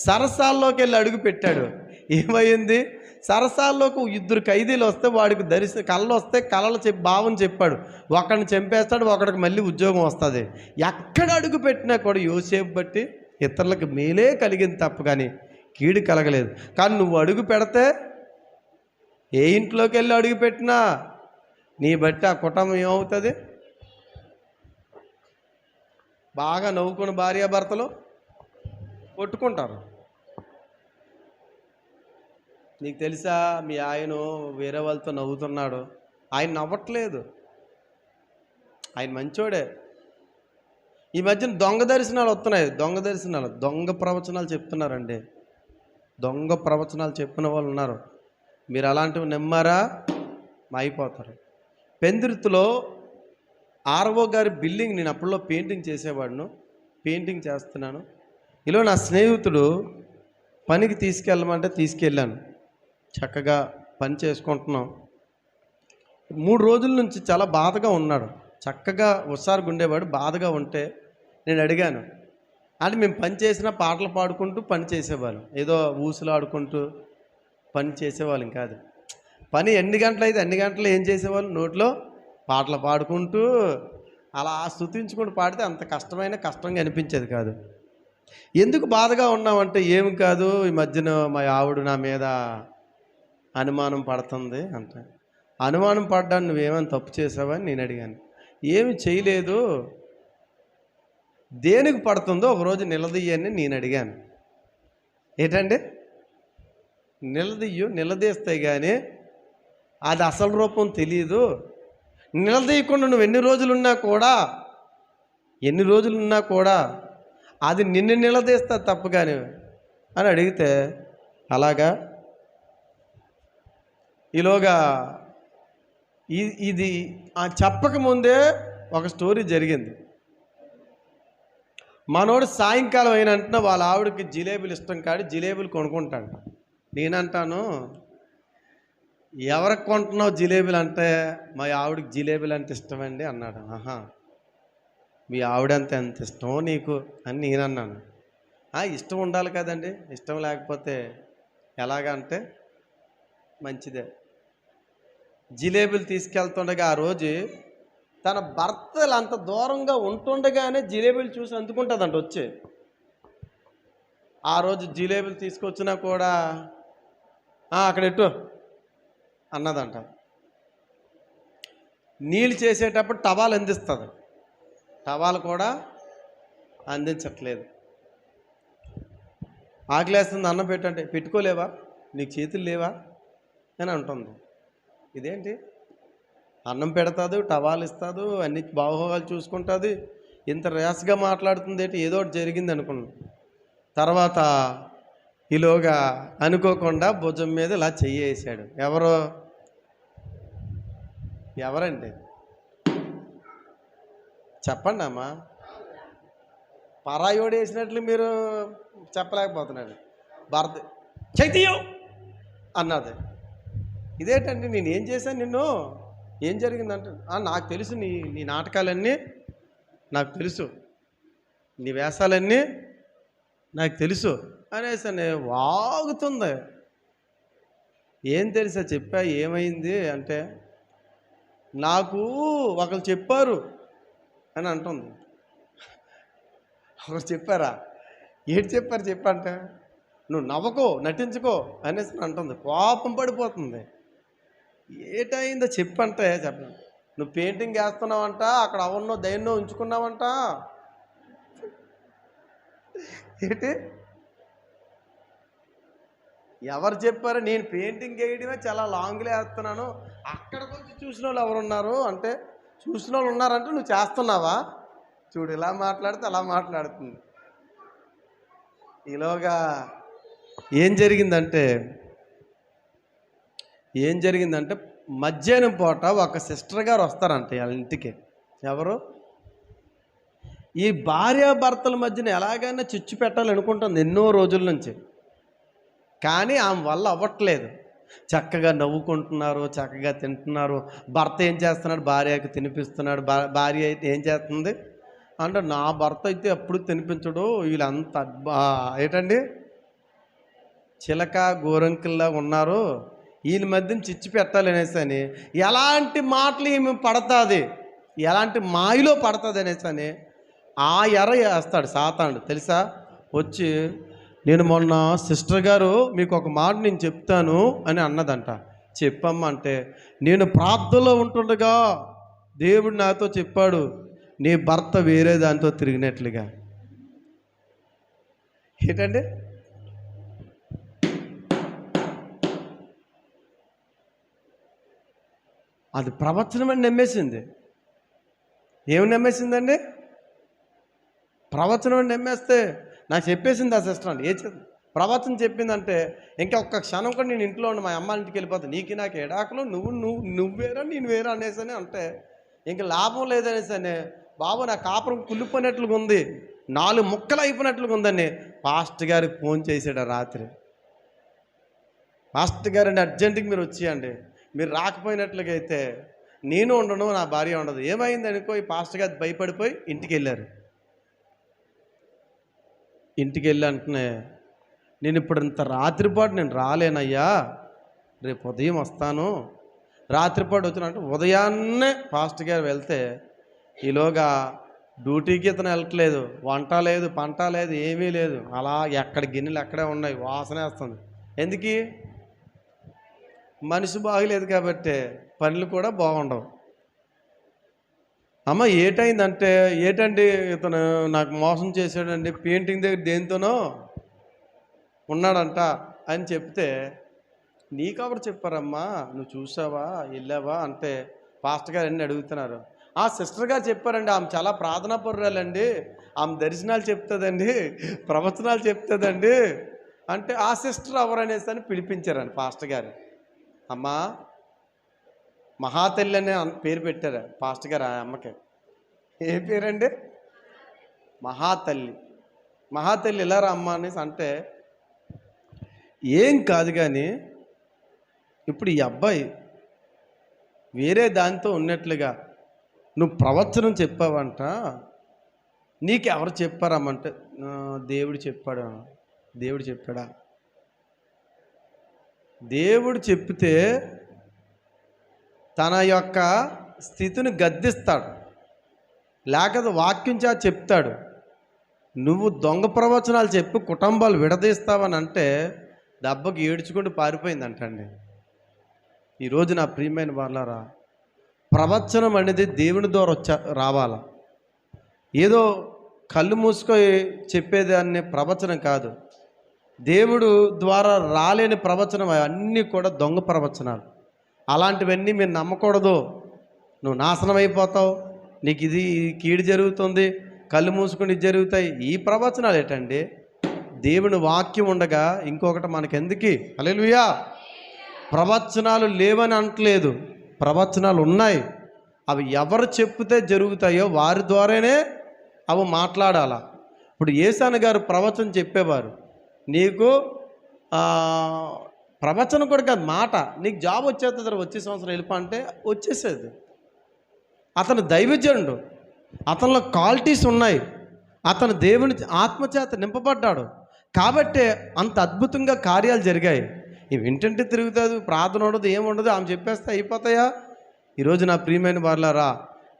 సరసాల్లోకి వెళ్ళి అడుగు పెట్టాడు, ఏమైంది? సరసాల్లోకి 2 ఖైదీలు వస్తే వాడికి కళ్ళు వస్తే కళలు భావం చెప్పాడు, ఒకడిని చంపేస్తాడు, ఒకడికి మళ్ళీ ఉద్యోగం వస్తుంది. ఎక్కడ అడుగు పెట్టినా కూడా యోసేపు బట్టి ఇతరులకు మేలే కలిగింది తప్ప కానీ కీడు కలగలేదు. కానీ నువ్వు అడుగు పెడితే, ఏ ఇంట్లోకి వెళ్ళి అడుగు పెట్టినా నీ బట్టి ఆ కుటుంబం ఏమవుతుంది? బాగా నవ్వుకున్న భార్యాభర్తలు కొట్టుకుంటారు. నీకు తెలుసా, మీ ఆయన వేరే వాళ్ళతో నవ్వుతున్నాడు, ఆయన నవ్వట్లేదు, ఆయన మంచోడే. ఈ మధ్యన దొంగ దర్శనాలు వస్తున్నాయి, దొంగ ప్రవచనాలు చెప్తున్నారండి. దొంగ ప్రవచనాలు చెప్పిన వాళ్ళు ఉన్నారు. మీరు అలాంటివి నమ్మారా అయిపోతారు. పెందుర్తిలో ఆర్వో గారి బిల్డింగ్, నేను అప్పుడులో పెయింటింగ్ చేస్తున్నాను. ఇలా నా స్నేహితుడు పనికి తీసుకెళ్ళమంటే తీసుకెళ్ళాను. చక్కగా పని చేసుకుంటున్నాం. 3 రోజుల నుంచి చాలా బాధగా ఉన్నాడు. చక్కగా హుషారుగా ఉండేవాడు. బాధగా ఉంటే నేను అడిగాను. అంటే మేము పని చేసినా పాటలు పాడుకుంటూ పని చేసేవాళ్ళం, ఏదో ఊసులు ఆడుకుంటూ పని చేసేవాళ్ళం కాదు. పని ఎన్ని గంటలు అయితే అన్ని గంటలు ఏం చేసేవాళ్ళు? నోట్లో పాటలు పాడుకుంటూ అలా స్తుతించుకుంటూ పాడితే అంత కష్టంగా అనిపించేది కాదు. ఎందుకు బాధగా ఉన్నామంటే, ఏమి కాదు, ఈ మధ్యన మా ఆవిడ నా మీద అనుమానం పడుతుంది అంటే. అనుమానం పడ్డాను, నువ్వేమైనా తప్పు చేసావని నేను అడిగాను. ఏమి చేయలేదు, దేనికి పడుతుందో ఒకరోజు నిలదీయని నేను అడిగాను. ఏంటండి? నిలదీస్తే కానీ అది అసలు రూపం తెలియదు. నిలదీయకుండా నువ్వు ఎన్ని రోజులున్నా కూడా అది నిన్ను నిలదీస్తా తప్పు కానీ అని అడిగితే, అలాగా ఈలోగా ఇది చెప్పకముందే ఒక స్టోరీ జరిగింది. మనోడు సాయంకాలం అయినంటున్నా వాళ్ళ ఆవిడకి జిలేబీలు ఇష్టం కాదు, జిలేబీలు కొనుక్కుంటాడు. నేనంటాను, ఎవరికి కొంటున్నావు జిలేబీలు అంటే, మా ఆవిడకి జిలేబీలు అంటే ఇష్టమండి అన్నాడు. ఆహా, మీ ఆవిడంతే ఎంత ఇష్టమో నీకు అని నేనన్నాను. ఇష్టం ఉండాలి కదండి, ఇష్టం లేకపోతే ఎలాగంటే మంచిదే. జిలేబీలు తీసుకెళ్తుండగా ఆ రోజు తన భర్తలు అంత దూరంగా ఉంటుండగానే జిలేబీలు చూసి అందుకుంటుందంట వచ్చి. ఆ రోజు జిలేబీలు తీసుకొచ్చినా కూడా అక్కడ ఎట్టు అన్నదంట. నీళ్ళు చేసేటప్పుడు టవాలు అందిస్తుంది, టవాలు కూడా అందించట్లేదు. ఆకలేస్తుంది, అన్నం పెట్టంటే పెట్టుకోలేవా, నీకు చేతులు లేవా అని అంటుంది. ఇదేంటి, అన్నం పెడతాదు, టవాలు ఇస్తుంది, అన్ని బాగోగాలు చూసుకుంటుంది, ఇంత రేస్గా మాట్లాడుతుంది ఏంటి, ఏదో ఒకటి జరిగింది అనుకున్నాను. తర్వాత ఈలోగా అనుకోకుండా భుజం మీద ఇలా చెయ్యేసాడు. ఎవరండి చెప్పండి అమ్మా. పరాయోడు వేసినట్లు మీరు చెప్పలేకపోతున్నాడు. భర్త చైతీయం అన్నది. ఇదేంటండి, నేను ఏం చేశాను, నిన్ను ఏం జరిగిందంటే, నాకు తెలుసు, నీ నాటకాలన్నీ నాకు తెలుసు, నీ వేషాలన్నీ నాకు తెలుసు అనేసి వాగుతుంది. ఏం తెలుసా చెప్పా, ఏమైంది అంటే, నాకు ఒకరు చెప్పారు అని అంటుంది. ఒకరు చెప్పారా? ఏంటి చెప్పారు చెప్పంటే, నువ్వు నవ్వకో, నటించుకో అనేసి అంటుంది. కోపం పడిపోతుంది. ఏటైందో చెప్పంటే, చెప్పండి. నువ్వు పెయింటింగ్ వేస్తున్నావంట, అక్కడ అవన్నో దైన్నో ఉంచుకున్నావంట. ఏంటి ఎవరు చెప్పారు? నేను పెయింటింగ్ వేయడమే చాలా లాంగ్లో వేస్తున్నాను, అక్కడికి వచ్చి చూసిన వాళ్ళు ఎవరున్నారు అంటే, చూసిన వాళ్ళు ఉన్నారంటే నువ్వు చేస్తున్నావా? చూడు, ఇలా మాట్లాడితే అలా మాట్లాడుతుంది. ఈలోగా ఏం జరిగిందంటే మధ్యాహ్నం పూట ఒక సిస్టర్ గారు వస్తారంట వాళ్ళ ఇంటికి. ఎవరు? ఈ భార్యాభర్తల మధ్యన ఎలాగైనా చిచ్చు పెట్టాలనుకుంటుంది ఎన్నో రోజుల నుంచి, కానీ ఆమె వల్ల అవ్వట్లేదు. చక్కగా నవ్వుకుంటున్నారు, చక్కగా తింటున్నారు. భర్త ఏం చేస్తున్నాడు? భార్యకి తినిపిస్తున్నాడు. భార్య అయితే ఏం చేస్తుంది అంటే, నా భర్త అయితే ఎప్పుడు తినిపించడు, వీళ్ళంత ఏంటండి చిలక గోరంకుల్లా ఉన్నారు, ఈయన మధ్యన చిచ్చు పెట్టాలి అనేసి అని ఎలాంటి మాటలు ఈమె పడుతుంది, ఎలాంటి మాయలో పడుతుంది అనేసి అని ఆ ఎర వేస్తాడు సాతానుడు. తెలుసా? వచ్చి, నేను మొన్న సిస్టర్ గారు మీకు ఒక మాట నేను చెప్తాను అని అన్నదంట. చెప్పమ్మా అంటే, నేను ప్రార్థనలో ఉంటుండగా దేవుడు నాతో చెప్పాడు, నీ భర్త వేరే దాంతో తిరిగినట్లుగా. ఏంటండి? అది ప్రవచనం అని నమ్మేసింది. ఏమి నమ్మేసిందండి? ప్రవచనం అని నమ్మేస్తే నాకు చెప్పేసింది ఆ సిస్టర్ అండి. ప్రవచనం చెప్పిందంటే ఇంకా ఒక్క క్షణం కూడా నేను ఇంట్లో ఉండి మా అమ్మ ఇంటికి వెళ్ళిపోతాను, నీకు నాకు ఎడాకులు, నువ్వు వేరా నేను వేరా అనేసని అంటే ఇంక లాభం లేదనేసి అని, బాబు నా కాపురం కుళ్ళిపోయినట్లుగా ఉంది, 4 ముక్కలు అయిపోయినట్లుగా ఉందని పాస్టర్ గారికి ఫోన్ చేశాడు రాత్రి. పాస్టర్ గారిని అర్జెంటుగా మీరు వచ్చేయండి, మీరు రాకపోయినట్లుగా అయితే నేను ఉండను, నా భార్య ఉండదు. ఏమైంది అనుకో, ఈ పాస్టర్ గారు భయపడిపోయి ఇంటికి వెళ్ళారు. ఇంటికి వెళ్ళి అంటనే, నేను ఇప్పుడు ఇంత రాత్రిపాటు నేను రాలేనయ్యా, రేపు ఉదయం వస్తాను. రాత్రిపాటు వచ్చినంటే ఉదయాన్నే పాస్టర్ గారు వెళ్తే, ఈలోగా డ్యూటీకి ఇతను వెళ్ళట్లేదు, వంట లేదు, పంట లేదు, ఏమీ లేదు, అలా ఎక్కడ గిన్నెలు ఎక్కడే ఉన్నాయి, వాసన వేస్తుంది. ఎందుకు? మనిషి బాగలేదు కాబట్టి పనులు కూడా బాగుండవు. అమ్మ ఏటైందంటే, ఏటండి ఇతను నాకు మోసం చేశాడండి, పెయింటింగ్ దగ్గర దేనితోనో ఉన్నాడంట అని చెప్తే, నీకెవరు చెప్పారమ్మా, నువ్వు చూసావా, వెళ్ళావా అంటే పాస్టర్ గారు అన్నీ అడుగుతున్నారు. ఆ సిస్టర్ గారు చెప్పారండి, ఆమె చాలా ప్రార్థనా పరురాలండి, ఆమె దర్శనాలు చెప్తుందండి, ప్రవచనాలు చెప్తుందండి అంటే, ఆ సిస్టర్ ఎవరనేసి అని పిలిపించారండి పాస్టర్ గారు. అమ్మా మహాతల్లి అనే పేరు పెట్టారు పాస్టర్ గారు ఆ అమ్మకి. ఏ పేరండి? మహాతల్లి. మహాతల్లి ఇలా రా అమ్మ అనేసి అంటే, ఏం కాదు కానీ ఇప్పుడు ఈ అబ్బాయి వేరే దానితో ఉన్నట్లుగా నువ్వు ప్రవచనం చెప్పావంట, నీకెవరు చెప్పారమ్మంటే, దేవుడు చెప్పాడు. దేవుడు చెప్పాడా? దేవుడు చెప్తే తన యొక్క స్థితిని గద్దిస్తాడు, లేకపోతే వాక్యం చేత చెప్తాడు. నువ్వు దొంగ ప్రవచనాలు చెప్పి కుటుంబాలు విడదీస్తావని అంటే దెబ్బకి ఏడ్చుకుంటూ పారిపోయిందంటండి. ఈరోజు నా ప్రియమైన వాళ్ళారా, ప్రవచనం అనేది దేవుని ద్వారా రావాలా. ఏదో కళ్ళు మూసుకొని చెప్పేదాన్ని ప్రవచనం కాదు. దేవుడు ద్వారా రాలేని ప్రవచనం అన్నీ కూడా దొంగ ప్రవచనాలు. అలాంటివన్నీ మీరు నమ్మకూడదు. నువ్వు నాశనం అయిపోతావు, నీకు ఇది కీడు జరుగుతుంది, కళ్ళు మూసుకొని ఇది జరుగుతాయి. ఈ ప్రవచనాలు ఏంటండి? దేవుని వాక్యం ఉండగా ఇంకొకటి మనకెందుకు? హల్లెలూయా. ప్రవచనాలు లేవని అనట్లేదు, ప్రవచనాలు ఉన్నాయి. అవి ఎవరు చెప్తే జరుగుతాయో వారి ద్వారానే అవి మాట్లాడాలా. ఇప్పుడు యేసన్న గారు ప్రవచనం చెప్పేవారు. నీకు ప్రవచనం కూడా కాదు, మాట, నీకు జాబ్ వచ్చేస్తుంది, వచ్చే సంవత్సరం వెళ్ళిపో అంటే వచ్చేసేది. అతను దైవజనుడు, అతనిలో క్వాలిటీస్ ఉన్నాయి, అతను దేవుని ఆత్మచేత నింపబడ్డాడు కాబట్టే అంత అద్భుతంగా కార్యాలు జరిగాయి. ఇవి వింటుంటే తిరుగుతుంది, ప్రార్థన ఉండదు, ఏముండదు, ఆమె చెప్పేస్తే అయిపోతాయా? ఈరోజు నా ప్రియమైన వాళ్ళారా,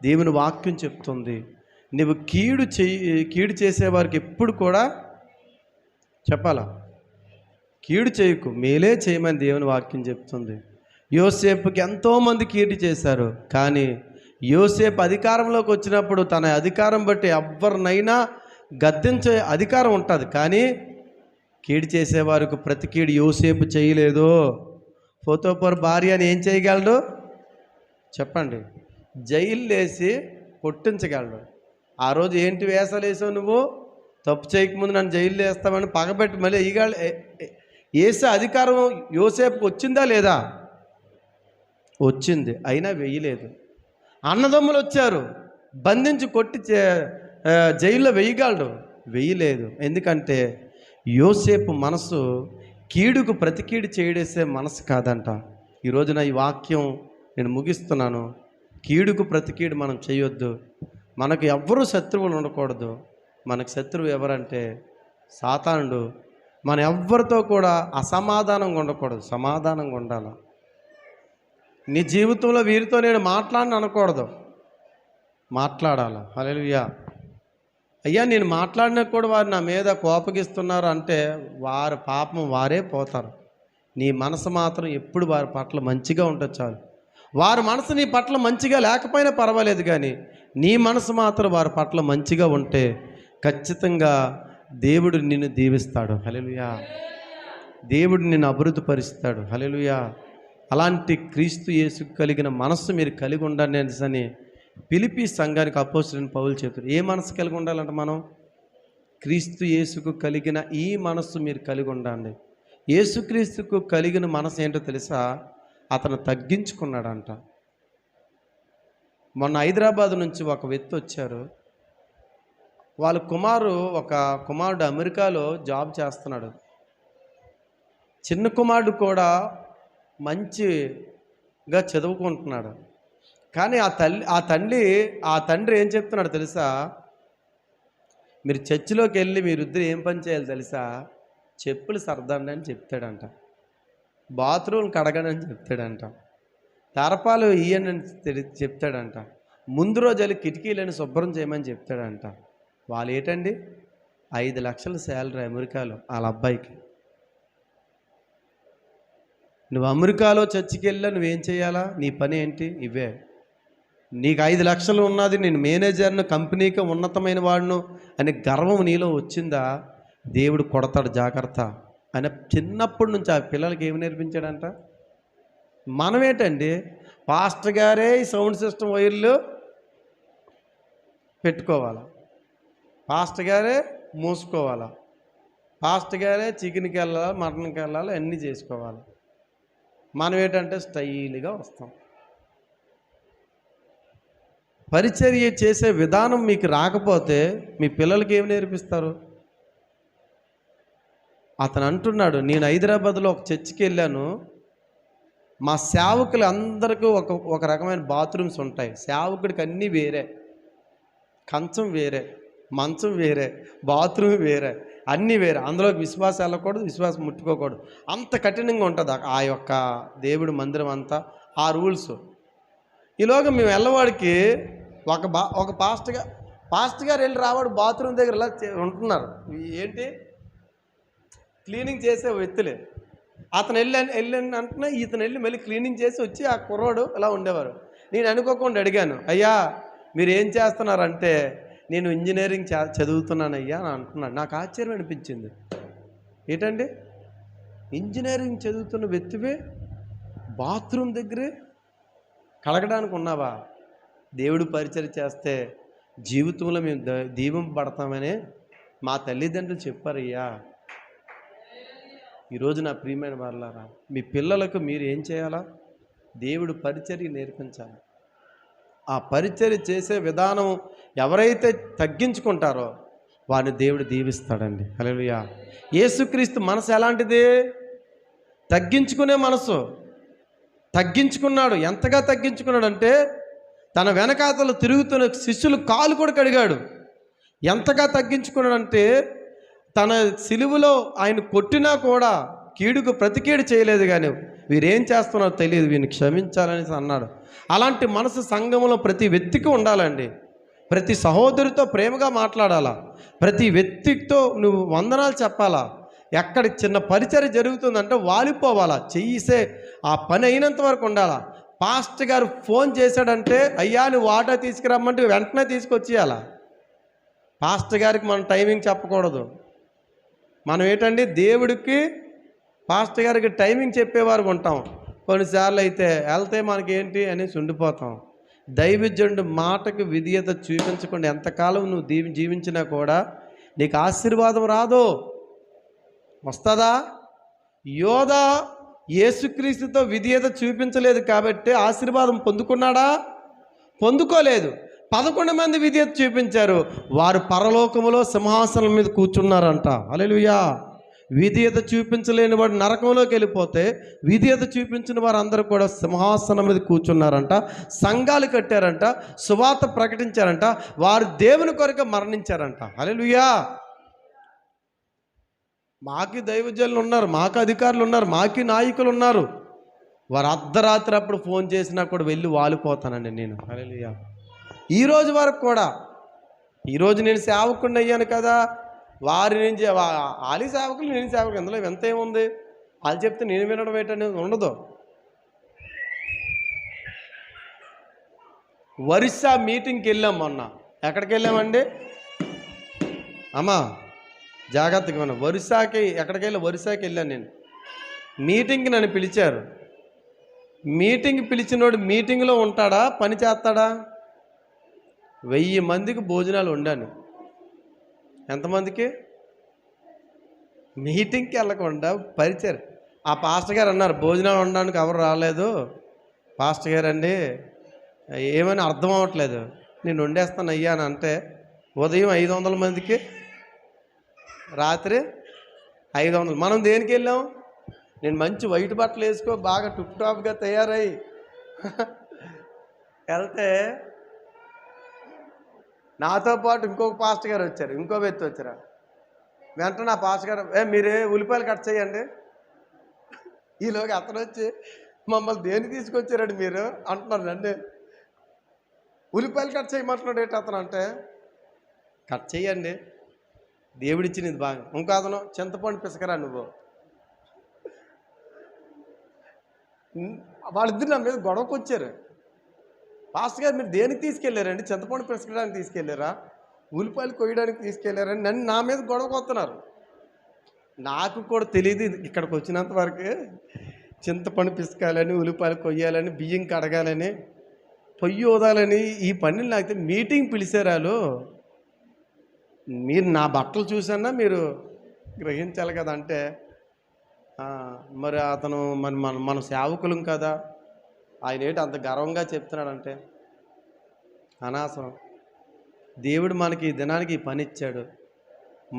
దేవుని వాక్యం చెప్తుంది, నువ్వు కీడు చేసేవారికి ఎప్పుడు కూడా చెప్పాలా, కీడు చేయకు, మేలే చేయమని దేవుని వాక్యం చెప్తుంది. యోసేపుకి ఎంతోమంది కీడు చేశారు, కానీ యోసేపు అధికారంలోకి వచ్చినప్పుడు తన అధికారం బట్టి ఎవరినైనా గద్దించే అధికారం ఉంటుంది, కానీ కీడు చేసేవారికి ప్రతి కీడు యోసేపు చేయలేదు. పోతీఫర్ భార్య అని ఏం చేయగలడు చెప్పండి? జైలు వేసి కొట్టించగలడు. ఆ రోజు ఏంటి వేసాలు వేసావు నువ్వు? తప్పు చేయకముందు నన్ను జైలు వేస్తామని పగబెట్టి మళ్ళీ వేసే అధికారం యోసేపుకి వచ్చిందా లేదా? వచ్చింది. అయినా వేయలేదు. అన్నదమ్ములు వచ్చారు, బంధించి కొట్టి జైల్లో వేయగలడు, వేయలేదు. ఎందుకంటే యోసేపు మనసు కీడుకు ప్రతి కీడు చేయడేసే మనసు కాదంట. ఈరోజున ఈ వాక్యం నేను ముగిస్తున్నాను. కీడుకు ప్రతి కీడు మనం చేయొద్దు. మనకు ఎవ్వరూ శత్రువులు ఉండకూడదు. మనకు శత్రువు ఎవరంటే సాతానుడు. మన ఎవ్వరితో కూడా అసమాధానంగా ఉండకూడదు, సమాధానంగా ఉండాలి. నీ జీవితంలో వీరితో నేను మాట్లాడను అనకూడదు, మాట్లాడాలి. హల్లెలూయా. అయ్యా నేను మాట్లాడినా కూడా వారు నా మీద కోపగిస్తున్నారు అంటే వారి పాపం వారే పోతారు. నీ మనసు మాత్రం ఎప్పుడు వారి పట్ల మంచిగా ఉంటుంది చాలు. వారి మనసు నీ పట్ల మంచిగా లేకపోయినా పర్వాలేదు, కానీ నీ మనసు మాత్రం వారి పట్ల మంచిగా ఉంటే ఖచ్చితంగా దేవుడు నిన్ను దీవిస్తాడు. హల్లెలూయా. దేవుడు నిన్ను అభివృద్ధిపరుస్తాడు. హల్లెలూయా. అలాంటి క్రీస్తు యేసుకు కలిగిన మనస్సు మీరు కలిగి ఉండండి అని ఫిలిప్పీ సంఘానికి అపోస్తలుడైన పౌలు చెప్తాడు. ఏ మనసు కలిగి ఉండాలంట మనం? క్రీస్తు యేసుకు కలిగిన ఈ మనస్సు మీరు కలిగి ఉండండి. యేసుక్రీస్తుకు కలిగిన మనసు ఏంటో తెలుసా? అతను తగ్గించుకున్నాడంట. మొన్న హైదరాబాద్ నుంచి ఒక వ్యక్తి వచ్చారు. వాళ్ళ ఒక కుమారుడు అమెరికాలో జాబ్ చేస్తున్నాడు. చిన్న కుమారుడు కూడా మంచిగా చదువుకుంటున్నాడు. కానీ ఆ తండ్రి ఏం చెప్తున్నాడు తెలుసా? మీరు చర్చిలోకి వెళ్ళి మీరిద్దరు ఏం పని చేయాలి తెలుసా? చెప్పులు సర్దండి అని చెప్తాడంట, బాత్రూమ్ కడగండి అని చెప్తాడంట, తరపాలు ఇయ్యండి అని చెప్తాడంట, ముందు రోజు వెళ్ళి కిటికీలను శుభ్రం చేయమని చెప్తాడంట. వాళ్ళు ఏంటండి 5 లక్షల శాలరీ అమెరికాలో వాళ్ళ అబ్బాయికి. నువ్వు అమెరికాలో చర్చికి వెళ్ళా నువ్వేం చేయాలా? నీ పని ఏంటి? ఇవే. నీకు 5 లక్షలు ఉన్నది, నేను మేనేజర్ను, కంపెనీకి ఉన్నతమైన వాడును అనే గర్వం నీలో వచ్చిందా? దేవుడు కొడతాడు, జాగ్రత్త అని చిన్నప్పటి నుంచి ఆ పిల్లలకి ఏమి నేర్పించాడంట? మనమేంటండి, పాస్టర్ గారే ఈ సౌండ్ సిస్టమ్ వైర్లు పెట్టుకోవాలా, పాస్టర్ గారే మూసుకోవాలా, పాస్టర్ గారే చికెన్కి వెళ్ళాలి, మటన్కి వెళ్ళాలి, అన్నీ చేసుకోవాలి. మనం ఏంటంటే స్టైల్గా వస్తాం. పరిచర్య చేసే విధానం మీకు రాకపోతే మీ పిల్లలకి ఏమి నేర్పిస్తారు? అతను అంటున్నాడు, నేను హైదరాబాద్లో ఒక చర్చికి వెళ్ళాను. మా సేవకులు అందరికీ ఒక రకమైన బాత్రూమ్స్ ఉంటాయి. సేవకుడికి అన్నీ వేరే, కంచం వేరే, మంచం వేరే, బాత్రూమ్ వేరే, అన్నీ వేరే. అందులోకి విశ్వాసం వెళ్ళకూడదు, విశ్వాసం ముట్టుకోకూడదు. అంత కఠినంగా ఉంటుంది ఆ యొక్క దేవుడి మందిరం అంతా, ఆ రూల్స్. ఈలోగా మేము వెళ్ళవాడికి ఒక పాస్టర్ గారు వెళ్ళి రావాడు బాత్రూమ్ దగ్గర ఇలా ఉంటున్నారు. ఏంటి క్లీనింగ్ చేసే వ్యక్తులే. అతను వెళ్ళాను అంటున్నా, ఇతను వెళ్ళి మళ్ళీ క్లీనింగ్ చేసి వచ్చి ఆ కుర్రోడు ఇలా ఉండేవారు. నేను అనుకోకుండా అడిగాను, అయ్యా మీరు ఏం చేస్తున్నారంటే, నేను ఇంజనీరింగ్ చదువుతున్నానయ్యా అని అంటున్నాడు. నాకు ఆశ్చర్యం అనిపించింది. ఏంటండి, ఇంజనీరింగ్ చదువుతున్న వ్యక్తివే బాత్రూమ్ దగ్గరే కడగడానికి ఉన్నావా? దేవుడు పరిచయం చేస్తే జీవితంలో మేము దీవింపబడతామని మా తల్లిదండ్రులు చెప్పారయ్యా. ఈరోజు నా ప్రియమైన వారలారా, మీ పిల్లలకు మీరు ఏం చేయాలా? దేవుడు పరిచర్య నేర్పించాలి. ఆ పరిచర్య చేసే విధానం ఎవరైతే తగ్గించుకుంటారో వారిని దేవుడు దీవిస్తాడండి. హల్లెలూయా. యేసుక్రీస్తు మనసు ఎలాంటిది? తగ్గించుకునే మనసు. తగ్గించుకున్నాడు. ఎంతగా తగ్గించుకున్నాడంటే తన వెనకాతలు తిరుగుతున్న శిష్యులు కాలు కూడా కడిగాడు. ఎంతగా తగ్గించుకున్నాడంటే తన సిలువలో ఆయన కొట్టినా కూడా కీడుకు ప్రతి కీడు చేయలేదు, కానీ వీరేం చేస్తున్నారో తెలియదు, వీరిని క్షమించాలని అన్నాడు. అలాంటి మనసు సంఘంలో ప్రతి వ్యక్తికి ఉండాలండి. ప్రతి సహోదరితో ప్రేమగా మాట్లాడాలా, ప్రతి వ్యక్తితో నువ్వు వందనాలు చెప్పాలా. ఎక్కడ చిన్న పరిచర్య జరుగుతుందంటే వాలిపోవాలా, చెయ్యిసే ఆ పని అయినంత వరకు ఉండాలా. పాస్టర్ గారు ఫోన్ చేశాడంటే అయ్యా నువ్వు వాటర్ తీసుకురమ్మంటే వెంటనే తీసుకొచ్చేయాలా. పాస్టర్ గారికి మనం టైమింగ్ చెప్పకూడదు, మనం ఏంటండి దేవుడికి పాస్టర్ గారికి టైమింగ్ చెప్పేవారు ఉంటాం. కొన్నిసార్లు అయితే వెళ్తే మనకేంటి అనేసి ఉండిపోతాం. దైవజనుడి మాటకు విధేయత చూపించకుండా ఎంతకాలం నువ్వు జీవించినా కూడా నీకు ఆశీర్వాదం రాదు. వస్తుందా? యోధ యేసుక్రీస్తుతో విధేయత చూపించలేదు కాబట్టి ఆశీర్వాదం పొందుకున్నాడా? పొందుకోలేదు. 11 మంది విధేయత చూపించారు. వారు పరలోకములో సింహాసనం మీద కూర్చున్నారంట. హల్లెలూయా. విధేయత చూపించలేని వాడు నరకంలోకి వెళ్ళిపోతే, విధేయత చూపించిన వారు అందరూ కూడా సింహాసనం మీద కూర్చున్నారంట. సంఘాలు కట్టారంట, సువార్త ప్రకటించారంట, వారు దేవుని కొరకు మరణించారంట. హల్లెలూయా. మాకి దైవజనులు ఉన్నారు, మాకు అధికారులు ఉన్నారు, మాకి నాయకులు ఉన్నారు. వారు అర్ధరాత్రి అప్పుడు ఫోన్ చేసినా కూడా వెళ్ళి వాలిపోతానండి నేను. హల్లెలూయా. ఈరోజు వరకు కూడా, ఈరోజు నేను సేవకుడిని అయ్యాను కదా, వారి నుంచి ఆలి సేవకులు నేను సేవకులు, ఇందులో ఎంత ఏముంది? వాళ్ళు చెప్తే నేను వినడం ఏంటనేది ఉండదు. ఒరిస్సా మీటింగ్కి వెళ్ళాం మొన్న. ఎక్కడికి వెళ్ళామండి అమ్మా? జాగ్రత్తగా మనం ఒరిస్సాకి ఒరిస్సాకి వెళ్ళాను నేను. మీటింగ్కి నన్ను పిలిచారు. మీటింగ్ పిలిచినోడు మీటింగ్లో ఉంటాడా, పని చేస్తాడా? 1000 మందికి భోజనాలు వండాను. ఎంతమందికి? మీటింగ్కి వెళ్ళకుండా పరిచయం. ఆ పాస్టర్ గారు అన్నారు, భోజనాలు వండడానికి ఎవరు రాలేదు పాస్టర్ గారు అండి, ఏమని అర్థం అవ్వట్లేదు, నేను వండేస్తాను అయ్యా అని అంటే, ఉదయం 500 మందికి, రాత్రి 500. మనం దేనికి వెళ్ళాం? నేను మంచి వైట్ బట్టలు వేసుకో బాగా టిప్ టాప్గా తయారై వెళ్తే నాతో పాటు ఇంకొక పాస్టర్ గారు వచ్చారు, ఇంకో వ్యక్తి వచ్చారు. వెంటనే ఆ పాస్టర్ గారు, మీరే ఉల్లిపాయలు కట్ చేయండి. ఈలోగా అతను వచ్చి, మమ్మల్ని దేనికి తీసుకొచ్చారండి మీరు అంటున్నారు. అంటే ఉల్లిపాయలు కట్ చేయమంటున్నాడు ఏంటి అతను అంటే, కట్ చేయండి, దేవుడిచ్చినది బాగా. ఇంకో అతను, చింతపండు పిసకరా నువ్వు. వాళ్ళిద్దరు నా మీద గొడవకు వచ్చారు. పాస్టర్ గారు మీరు దేనికి తీసుకెళ్ళారండి? చింతపండు పిసకడానికి తీసుకెళ్ళారా, ఉల్లిపాయలు కొయ్యడానికి తీసుకెళ్ళారని నన్ను నా మీద గొడవకు వస్తున్నారు. నాకు కూడా తెలియదు ఇక్కడికి వచ్చినంత వరకు చింతపండు పిసకాలని, ఉల్లిపాయలు కొయ్యాలని, బియ్యం కడగాలని, పొయ్యి ఊదాలని ఈ పనులు నాకు మీటింగ్ పిలిచారాలు. మీరు నా బట్టలు చూసన్నా మీరు గ్రహించాలి కదా అంటే, మరి అతను మన సేవకులం కదా, ఆయన ఏంటి అంత గర్వంగా చెప్తున్నాడంటే అనవసరం. దేవుడు మనకి ఈ దినానికి ఈ పని ఇచ్చాడు,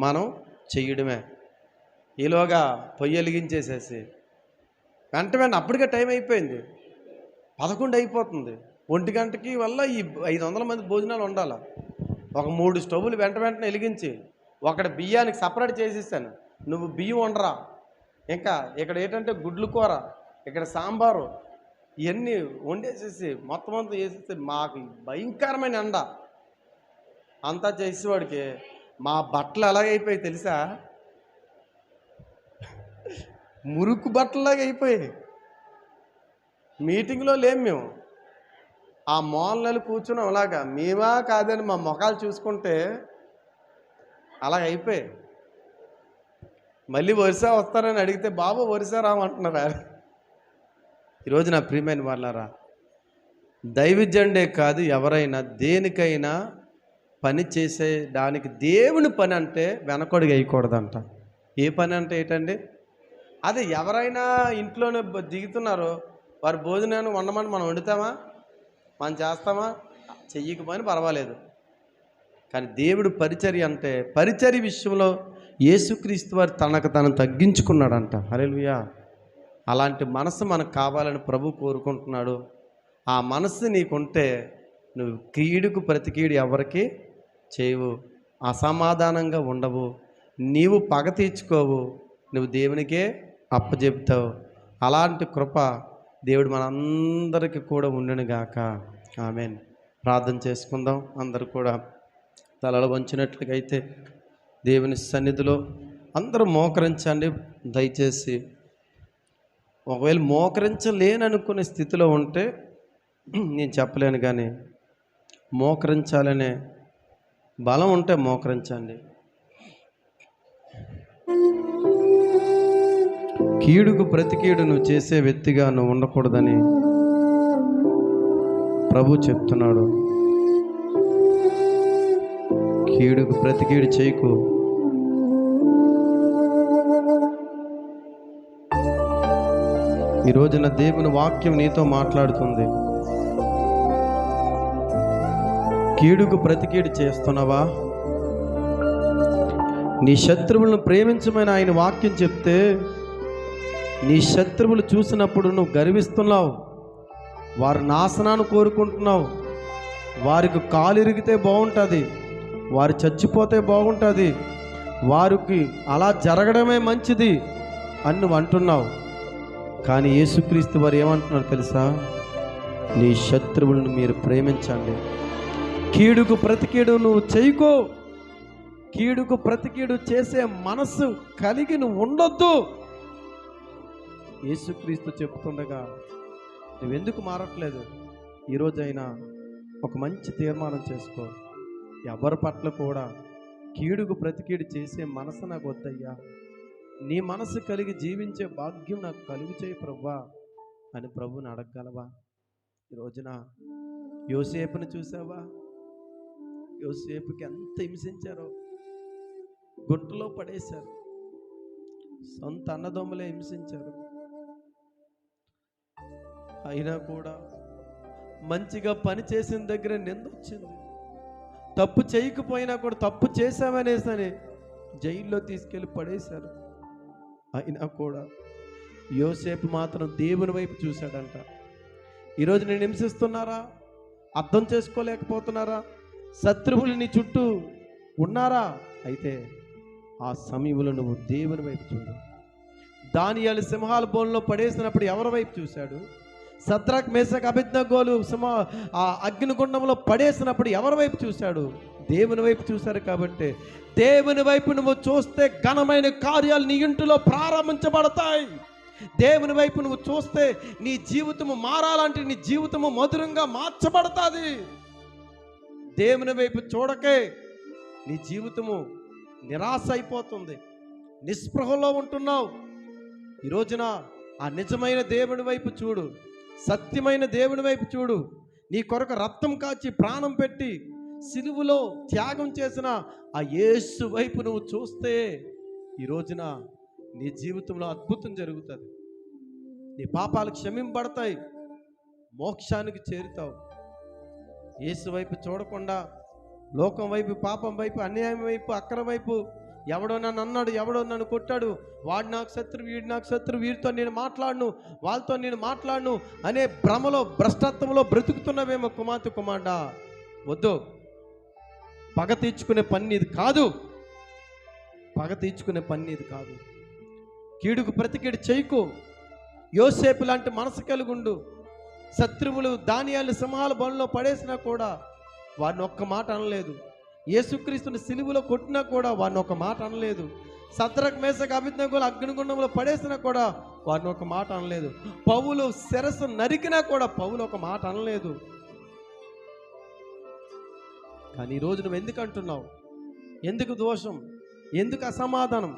మనం చెయ్యడమే. ఈలోగా పొయ్యి వెలిగించేసేసి వెంటనే అప్పటికే టైం అయిపోయింది, 11 అయిపోతుంది. 1 గంటకి వల్ల ఈ 500 మంది భోజనాలు ఉండాలి. ఒక 3 స్టవ్లు వెంటనే వెలిగించి ఒకటి బియ్యానికి సపరేట్ చేసేసాను. నువ్వు బియ్యం వండరా, ఇంకా ఇక్కడ ఏంటంటే గుడ్లు కూర, ఇక్కడ సాంబారు, ఇవన్నీ వండేసేసి మొత్తం అంతా వేసేసి మాకు భయంకరమైన ఎండ అంతా చేసేవాడికి మా బట్టలు ఎలాగైపోయాయి తెలుసా? మురుకు బట్టలాగా అయిపోయాయి. మీటింగ్లో లేము మేము, ఆ మూలలు కూర్చున్నాం అలాగా. మేమా కాదని మా ముఖాలు చూసుకుంటే అలాగ అయిపోయాయి. మళ్ళీ ఒరిస్సా వస్తారని అడిగితే బాబు ఒరిస్సా రామంటున్నారా. ఈరోజు నా ప్రియమైన వాళ్ళారా, దైవజనుడే కాదు ఎవరైనా దేనికైనా పని చేసే దానికి దేవుని పని అంటే వెనకడుగు వేయకూడదంట. ఏ పని అంటే ఏంటండి? అదే ఎవరైనా ఇంట్లోనే దిగుతున్నారో వారి భోజనాన్ని వండమని మనం వండుతామా, మనం చేస్తామా? చెయ్యకపోయినా పర్వాలేదు. కానీ దేవుడు పరిచర్య అంటే, పరిచర్య విషయంలో యేసుక్రీస్తు వారు తనకు తను తగ్గించుకున్నాడంట. హల్లెలూయా. అలాంటి మనసు మనకు కావాలని ప్రభు కోరుకుంటున్నాడు. ఆ మనసు నీకుంటే నువ్వు కీడుకు ప్రతి కీడు ఎవరికి చేయవు, అసమాధానంగా ఉండవు, నీవు పగ తీర్చుకోవు, నువ్వు దేవునికే అప్పచెప్తావు. అలాంటి కృప దేవుడు మనందరికీ కూడా ఉండునుగాక. ఆమేన్. ప్రార్థన చేసుకుందాం. అందరూ కూడా తలలు వంచినట్లుగా అయితే దేవుని సన్నిధిలో అందరూ మోకరించండి దయచేసి. ఒకవేళ మోకరించలేననుకునే స్థితిలో ఉంటే నేను చెప్పలేను, కానీ మోకరించాలనే బలం ఉంటే మోకరించండి. కీడుకు ప్రతి కీడు నువ్వు చేసే వ్యక్తిగా నువ్వు ఉండకూడదని ప్రభు చెప్తున్నాడు. కీడుకు ప్రతి కీడు చేయకు. ఈ రోజున దేవుని వాక్యం నీతో మాట్లాడుతుంది. కీడుకు ప్రతి కీడు చేస్తున్నావా? నీ శత్రువులను ప్రేమించమని ఆయన వాక్యం చెప్తే నీ శత్రువులు చూసినప్పుడు నువ్వు గర్విస్తున్నావు, వారి నాశనాన్ని కోరుకుంటున్నావు. వారికి కాలు ఇరిగితే బాగుంటుంది, వారు చచ్చిపోతే బాగుంటుంది, వారికి అలా జరగడమే మంచిది అని నువ్వు అంటున్నావు. కానీ యేసుక్రీస్తు వారు ఏమంటున్నారు తెలుసా? నీ శత్రువులను మీరు ప్రేమించండి. కీడుకు ప్రతి కీడు నువ్వు చేయకో. కీడుకు ప్రతి కీడు చేసే మనసు కలిగి నువ్వు ఉండొద్దు. యేసుక్రీస్తు చెప్తుండగా నువ్వెందుకు మారట్లేదు? ఈరోజైనా ఒక మంచి తీర్మానం చేసుకో. ఎవరి పట్ల కూడా కీడుకు ప్రతి కీడు చేసే మనసు నాకు వద్దయ్యా, నీ మనసు కలిగి జీవించే భాగ్యం నాకు కలుగు చేయి ప్రభువా అని ప్రభుని అడగగలవా? ఈ రోజున యోసేపుని చూసావా? యోసేపుకి ఎంత హింసించారో, గుంటలో పడేశారు, సొంత అన్నదమ్ములే హింసించారు. అయినా కూడా మంచిగా పని చేసిన దగ్గర నిందొచ్చింది. తప్పు చేయకపోయినా కూడా తప్పు చేశామనేసని జైల్లో తీసుకెళ్ళి పడేశారు. అయినా కూడా యోసేపు మాత్రం దేవుని వైపు చూశాడంట. ఈరోజు నేను హింసిస్తున్నారా? అర్థం చేసుకోలేకపోతున్నారా? శత్రువులు నీ చుట్టూ ఉన్నారా? అయితే ఆ సమయంలో నువ్వు దేవుని వైపు చూడు. దానియేలు సింహాల బోన్లో పడేసినప్పుడు ఎవరి వైపు చూశాడు? శద్రక్ మేషక్ అబేద్నెగోలు ఆ అగ్నిగుండంలో పడేసినప్పుడు ఎవరి వైపు చూశాడు? దేవుని వైపు చూశారు. కాబట్టి దేవుని వైపు నువ్వు చూస్తే ఘనమైన కార్యాలు నీ ఇంటిలో ప్రారంభించబడతాయి. దేవుని వైపు నువ్వు చూస్తే నీ జీవితము మారాలంటే నీ జీవితము మధురంగా మార్చబడుతుంది. దేవుని వైపు చూడకే నీ జీవితము నిరాశ అయిపోతుంది, నిస్పృహలో ఉంటున్నావు. ఈ రోజున ఆ నిజమైన దేవుని వైపు చూడు, సత్యమైన దేవుని వైపు చూడు. నీ కొరకు రక్తం కాచి ప్రాణం పెట్టి సిలువలో త్యాగం చేసిన ఆ యేసు వైపు నువ్వు చూస్తే ఈ రోజున నీ జీవితంలో అద్భుతం జరుగుతుంది. నీ పాపాలు క్షమింపబడతాయి, మోక్షానికి చేరుతావు. యేసు వైపు చూడకుండా లోకం వైపు, పాపం వైపు, అన్యాయం వైపు, అక్రమ వైపు, ఎవడో నన్ను అన్నాడు, ఎవడో నన్ను కొట్టాడు, వాడు నాకు శత్రువు, వీడు నాకు శత్రువు, వీడితో నేను మాట్లాడను, వాళ్ళతో నేను మాట్లాడను అనే భ్రమలో, భ్రష్టత్వంలో బ్రతుకుతున్నవేమో కుమార్తె కుమారుడా. వద్దు. పగ తీర్చుకునే పని ఇది కాదు. పగ తీర్చుకునే పని ఇది కాదు. కీడుకు ప్రతి కీడు చేయకు. యోసేపు లాంటి మనసు కలిగుండు. శత్రువులు దానియేలు సింహాల బోన్లో పడేసినా కూడా వారిని ఒక్క మాట అనలేదు. యేసుక్రీస్తుని సిలువలో కొట్టినా కూడా వారిని ఒక మాట అనలేదు. శద్రక్ మేషక్ అబేద్నెగోలు అగ్నిగుండంలో పడేసినా కూడా వారిని ఒక మాట అనలేదు. పౌలు శిరస్సు నరికినా కూడా పౌలు ఒక మాట అనలేదు. కానీ ఈరోజు నువ్వు ఎందుకు అంటున్నావు? ఎందుకు దోషం? ఎందుకు అసమాధానం?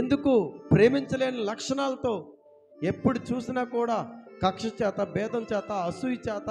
ఎందుకు ప్రేమించలేని లక్షణాలతో ఎప్పుడు చూసినా కూడా కక్ష చేత, భేదం చేత, అసూయ చేత